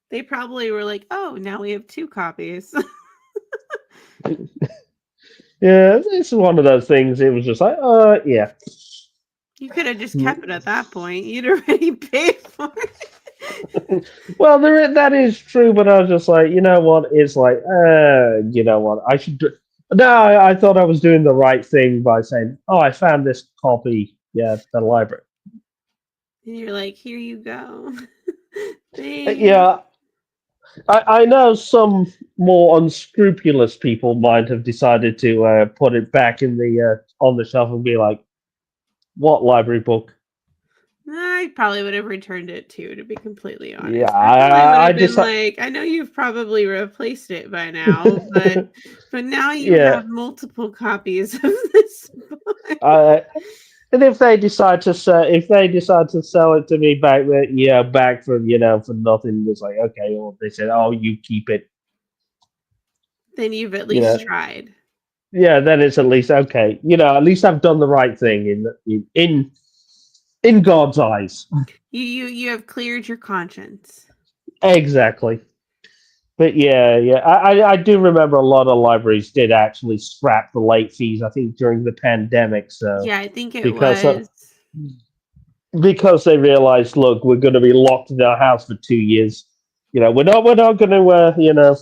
They probably were like, oh, now we have 2 copies. Yeah, it's one of those things. It was just like, yeah. You could have just kept it at that point. You'd already paid for it. Well, that is true, but I was just like, you know what? It's like, you know what? I should. No, I thought I was doing the right thing by saying, oh, I found this copy. Yeah, at the library. And you're like, here you go. Thanks. Yeah, I know some more unscrupulous people might have decided to put it back in the on the shelf and be like, what library book? I probably would have returned it too, to be completely honest. Yeah, I probably would I have been decided. like, I know you've probably replaced it by now, but now you Yeah, have multiple copies of this book. uh, and if they decide to sell it to me back, back for for nothing, it's like okay. Or they said, oh, you keep it. Then you've at You least know, tried. yeah. Then it's at least okay. At least I've done the right thing in God's eyes. You have cleared your conscience. Exactly. But yeah. I do remember a lot of libraries did actually scrap the late fees. I think during the pandemic. So Yeah, I think it because was. because they realized, look, we're going to be locked in our house for 2 years. We're not going to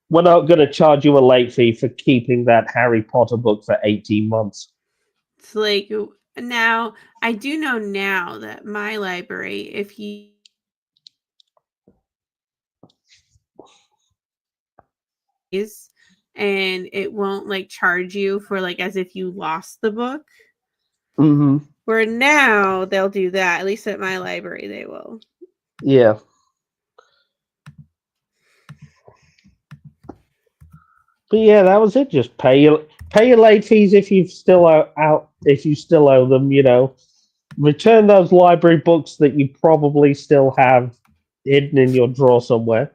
we're not going to charge you a late fee for keeping that Harry Potter book for 18 months. It's like now I do know now that my library, if you is and it won't like charge you for like as if you lost the book. Mm-hmm. Where now they'll do that. At least at my library, they will. Yeah. But yeah, that was it. Just pay your late fees if you still owe them. Return those library books that you probably still have hidden in your drawer somewhere.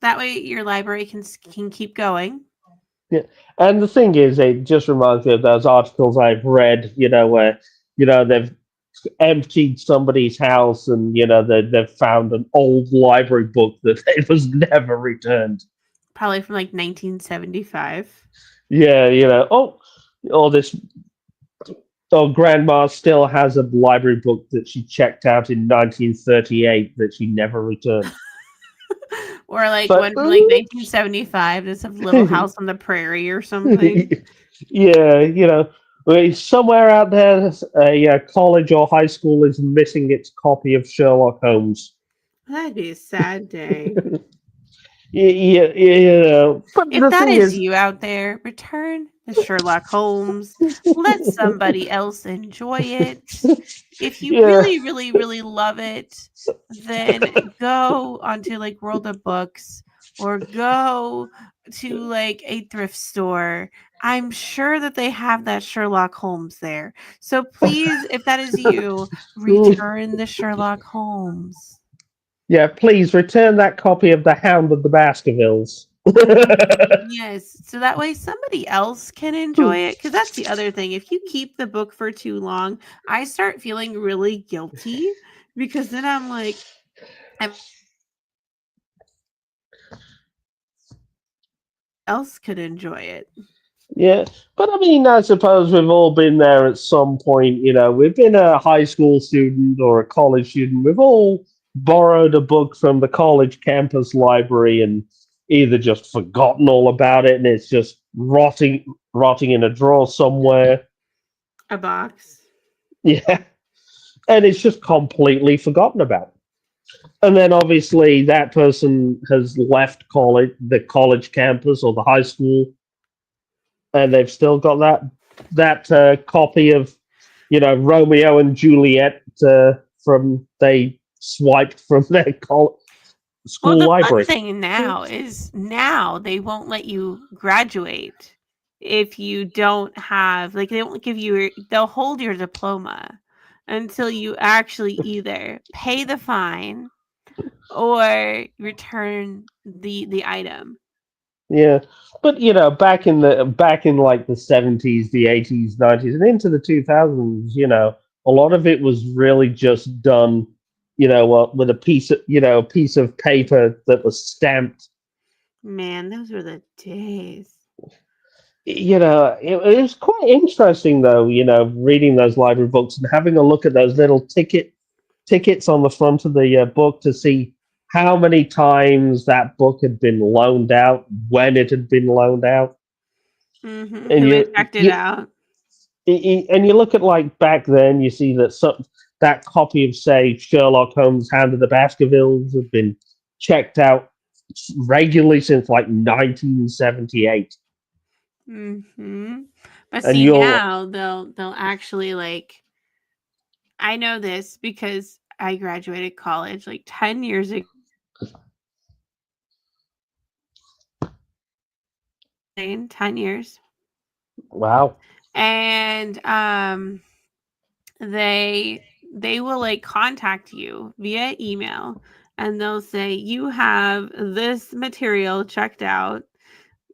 That way, your library can keep going. Yeah, and the thing is, it just reminds me of those articles I've read. Where they've emptied somebody's house and they've found an old library book that it was never returned. Probably from like 1975. Yeah, grandma still has a library book that she checked out in 1938 that she never returned. Or like But one from like 1975. That's a Little House on the Prairie or something. Yeah, somewhere out there, a college or high school is missing its copy of Sherlock Holmes. That'd be a sad day. But If the that thing is is, you out there, return the Sherlock Holmes. Let somebody else enjoy it. If you Yeah. really, really, really love it, then go onto like World of Books or go to like a thrift store, I'm sure that they have that Sherlock Holmes there. So please, if that is you, return the Sherlock Holmes. Yeah, please return that copy of The Hound of the Baskervilles. Yes, so that way somebody else can enjoy it. Because that's the other thing. If you keep the book for too long, I start feeling really guilty because then I'm like, else could enjoy it. Yeah, but I mean, I suppose we've all been there at some point. We've been a high school student or a college student. We've all borrowed a book from the college campus library and either just forgotten all about it and it's just rotting in a drawer somewhere. A box. Yeah, and it's just completely forgotten about. And then obviously that person has left the college campus or the high school, and they've still got that copy of Romeo and Juliet from they swiped from their Well, school the fun library. thing now is now they won't let you graduate if you don't have like they won't give you they'll hold your diploma until you actually either pay the fine or return the item. Yeah, but back in like the 70s, the 80s, 90s, and into the 2000s, a lot of it was really just done, with a piece of paper that was stamped. Man, those were the days. It was quite interesting though, reading those library books and having a look at those little tickets on the front of the book to see how many times that book had been loaned out, when it had been loaned out, and Who had checked it out? and you look at like back then, you see that copy of say Sherlock Holmes' Hand of the Baskervilles had been checked out regularly since like 1978, But and see you'll now they'll actually like I know this because I graduated college like 10 years ago. 10 years. wow, And they will like contact you via email and they'll say you have this material checked out.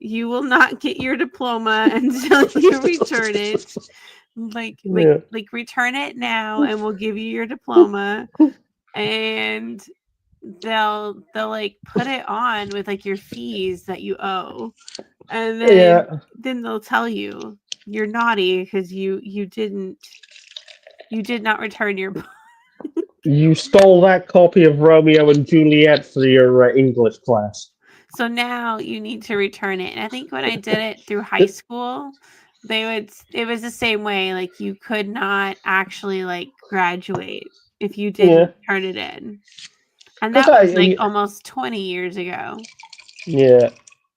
You will not get your diploma until you return it. Like like yeah, like return it now and we'll give you your diploma. And they'll like put it on with like your fees that you owe, and yeah. then they'll tell you you're naughty because you did not return your book. You stole that copy of Romeo and Juliet for your English class. So now you need to return it. And I think when I did it through high school, it was the same way. Like you could not actually like graduate if you Yeah, didn't turn it in. And because that was like almost 20 years ago. yeah,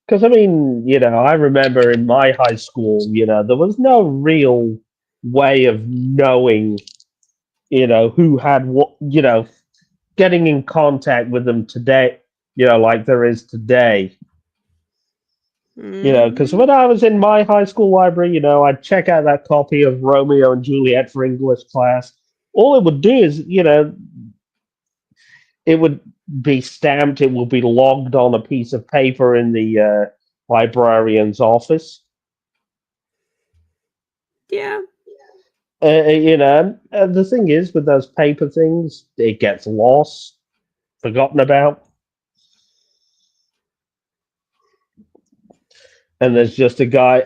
because I mean, I remember in my high school, there was no real way of knowing, who had what, getting in contact with them today, like there is today. Because Mhm. when I was in my high school library, I'd check out that copy of Romeo and Juliet for English class. All it would do is, it would be stamped, it will be logged on a piece of paper in the librarian's office. Yeah. The thing is, with those paper things, it gets lost, forgotten about. And there's just a guy,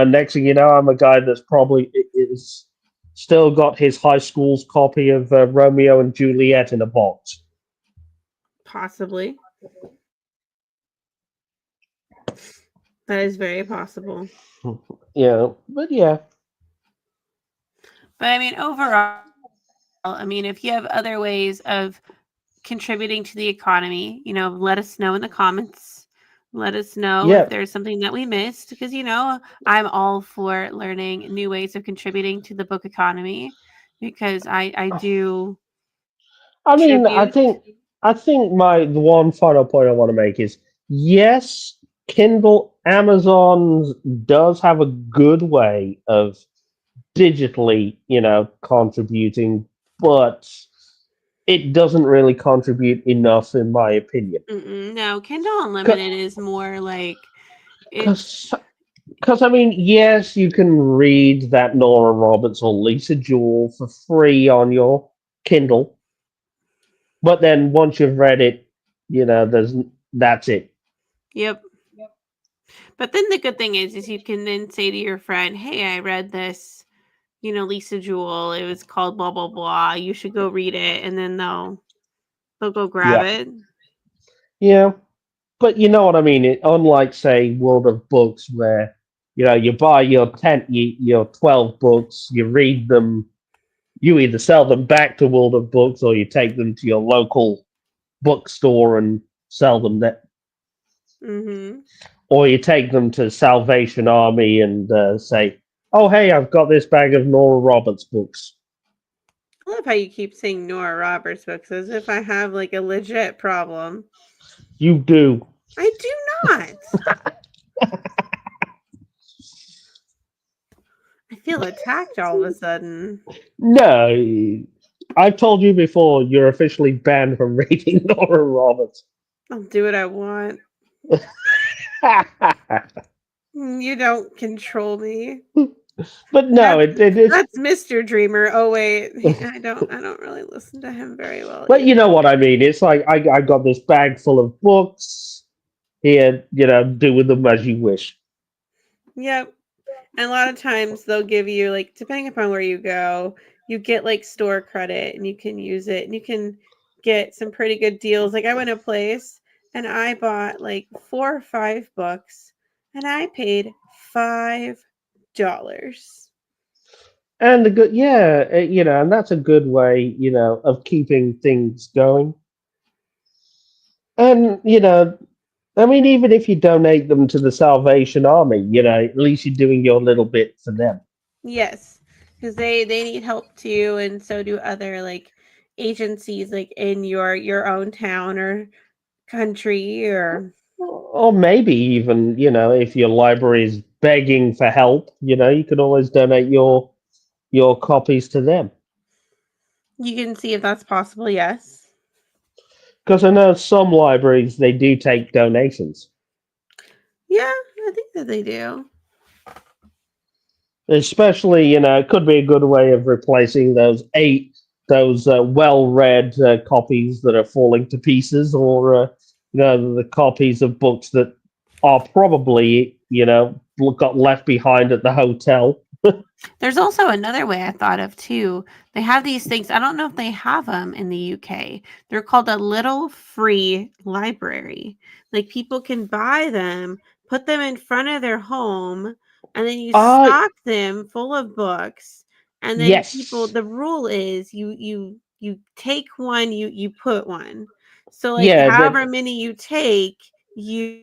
next thing you know, I'm a guy that's probably is still got his high school's copy of Romeo and Juliet in a box. Possibly. That is very possible. But yeah. But I mean, overall, I mean, if you have other ways of contributing to the economy, let us know in the comments. Let us know if Yeah. there's something that we missed because, I'm all for learning new ways of contributing to the book economy because I do I mean, tribute. I think the one final point I want to make is Yes, Kindle Amazon does have a good way of digitally, contributing, but it doesn't really contribute enough, in my opinion. No, Kindle Unlimited is more like it's Because I mean, yes, you can read that Nora Roberts or Lisa Jewell for free on your Kindle, but then once you've read it, there's that's it. yep. But then the good thing is you can then say to your friend, "Hey, I read this, Lisa Jewell. It was called blah blah blah. You should go read it," and then they'll go grab Yeah, it. yeah. But you know what I mean. Unlike say World of Books, where you buy your 12 books, you read them, you either sell them back to World of Books or you take them to your local bookstore and sell them there, Mm-hmm. or you take them to Salvation Army and say, "Oh, hey, I've got this bag of Nora Roberts books." I love how you keep saying Nora Roberts books as if I have like a legit problem. You do. I do not. I feel attacked all of a sudden. No, I've told you before. You're officially banned from reading Nora Roberts. I'll do what I want. You don't control me. But no, That's it's. that's Mr. Dreamer. Oh wait, I don't really listen to him very well But either. you know what I mean. It's like I got this bag full of books here. Do with them as you wish. Yep. And a lot of times they'll give you like depending upon where you go, you get like store credit and you can use it and you can get some pretty good deals. Like I went a place and I bought like 4 or 5 books and I paid $5. And the good, yeah, and that's a good way, of keeping things going. And I mean, even if you donate them to the Salvation Army, at least you're doing your little bit for them. Yes, because they need help too, and so do other like agencies like in your own town or country or Or maybe even, if your library is begging for help, you could always donate your copies to them. you can see if that's possible. Yes. Because I know some libraries they do take donations, Yeah, I think that they do. especially it could be a good way of replacing those well-read copies that are falling to pieces, or the copies of books that are probably got left behind at the hotel. There's also another way I thought of too. They have these things. I don't know if they have them in the UK. They're called a little free library. Like people can buy them, put them in front of their home, and then you Ah, stock them full of books. And then people, yes, the rule is you take one, you put one. So like yeah, however many you take, you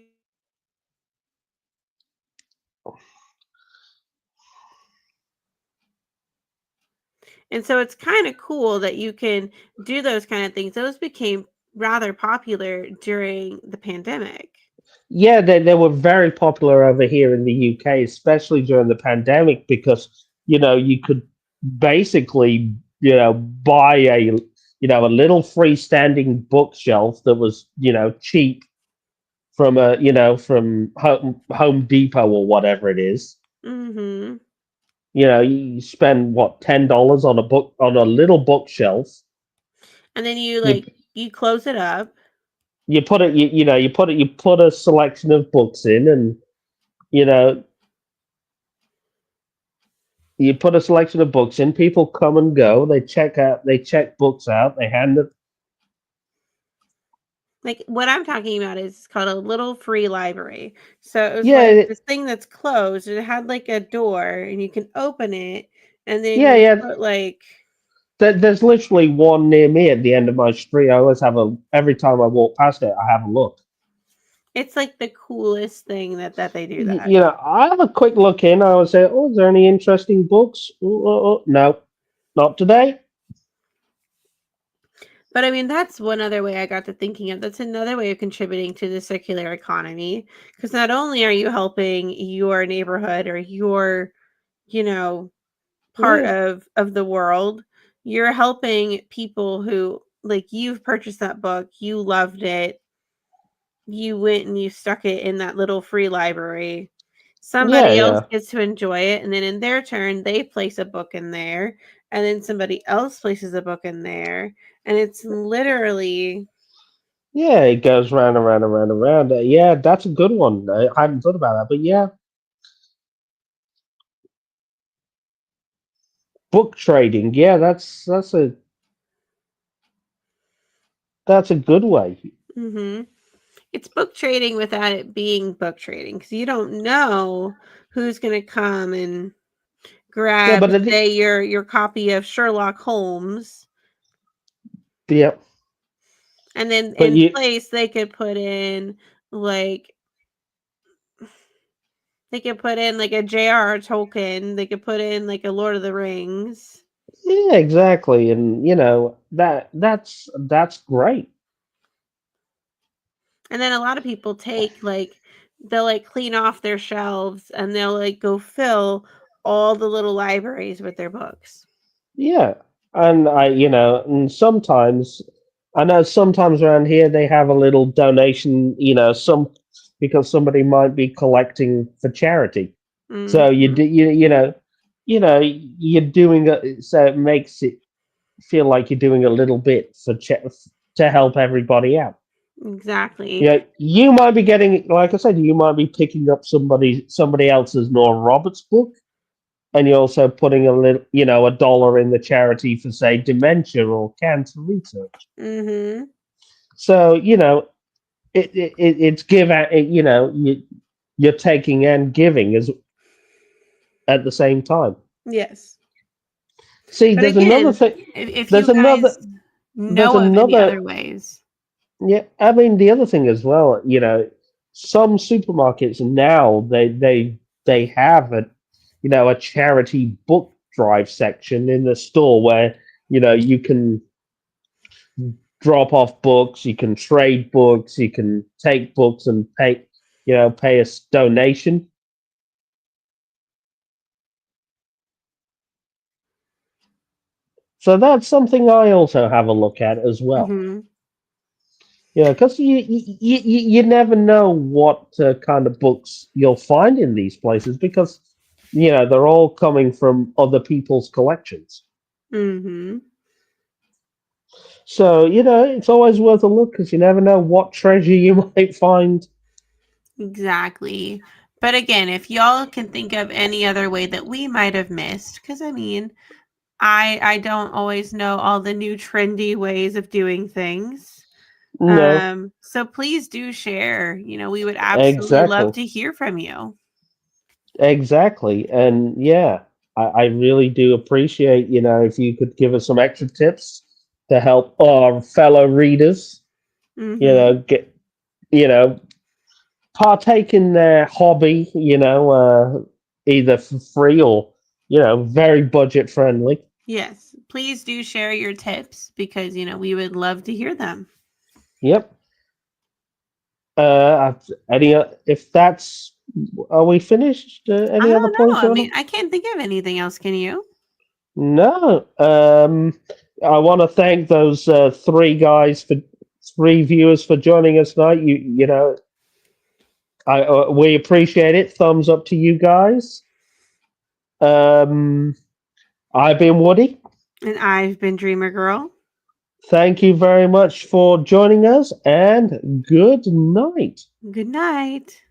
and so it's kind of cool that you can do those kind of things. Those became rather popular during the pandemic. yeah, they were very popular over here in the UK, especially during the pandemic, because you could basically buy a little freestanding bookshelf that was cheap from from Home Depot or whatever it is. Mhm. You spend what, $10 on a book, on a little bookshelf. And then you You like you close it up. you put it you put a selection of books in, and you know you put a selection of books in. People come and go. They check books out. They hand it. Like what I'm talking about is called a little free library. So it was like Yeah, this thing that's closed and it had like a door and you can open it and then yeah, you yeah. put like There's literally one near me at the end of my street. I always have a every time I walk past it, I have a look. it's like the coolest thing that they do that. I have a quick look in. I would say, "Oh, is there any interesting books?" Oh, no, not today. But I mean, that's one other way I got to thinking of. That's another way of contributing to the circular economy. Because not only are you helping your neighborhood or your, you know, part Yeah, of the world, you're helping people who like you've purchased that book, you loved it, you went and you stuck it in that little free library. yeah, Somebody else yeah, gets to enjoy it, and then in their turn, they place a book in there, and then somebody else places a book in there, and it's literally yeah. It goes round and round and round and round. Yeah, that's a good one. I hadn't thought about that, but yeah, book trading. Yeah, that's a good way. mhm. It's book trading without it being book trading because you don't know who's going to come and Yeah, grab, but say, your copy of Sherlock Holmes, yeah, and then but in you place they could put in like a J.R.R. Tolkien. They could put in like a Lord of the Rings. yeah, exactly, and that's great. And then a lot of people take like they'll like clean off their shelves and they'll like go fill all the little libraries with their books. Yeah, and and sometimes I know sometimes around here they have a little donation, because somebody might be collecting for charity. So you Mhm. do, you're doing it, so it makes it feel like you're doing a little bit to help everybody out. Exactly. Yeah, you might be getting, like I said, you might be picking up somebody else's Nora Roberts book, and you're also putting $1 in the charity for, say, dementia or cancer research. Mhm. So it's give out. You're taking and giving as at the same time. Yes. See, But there's another again, thing. if There's you another. guys There's know of any another. other ways. Yeah, I mean the other thing as well. Some supermarkets now they have a charity book drive section in the store where you can drop off books, you can trade books, you can take books and pay a donation. So that's something I also have a look at as well. Mhm. Because you never know what kind of books you'll find in these places because they're all coming from other people's collections. Mhm. So it's always worth a look because you never know what treasure you might find. Exactly. But again, if y'all can think of any other way that we might have missed, because I mean, I don't always know all the new trendy ways of doing things. No, So please do share. We would absolutely love exactly. to hear from you. Exactly. And yeah, I really do appreciate, if you could give us some extra tips to help our fellow readers, Mhm. get, you know, partake in their hobby, either for free or, very budget friendly. Yes. Please do share your tips because, we would love to hear them. Yep. If that's, are we finished? I Any other don't know. points I you want mean, to? I can't think of anything else. Can you? No. I want to thank those three viewers for joining us tonight. We appreciate it. Thumbs up to you guys. Um, I've been Woody. And I've been Dreamer Girl. Thank you very much for joining us, and good night. Good night.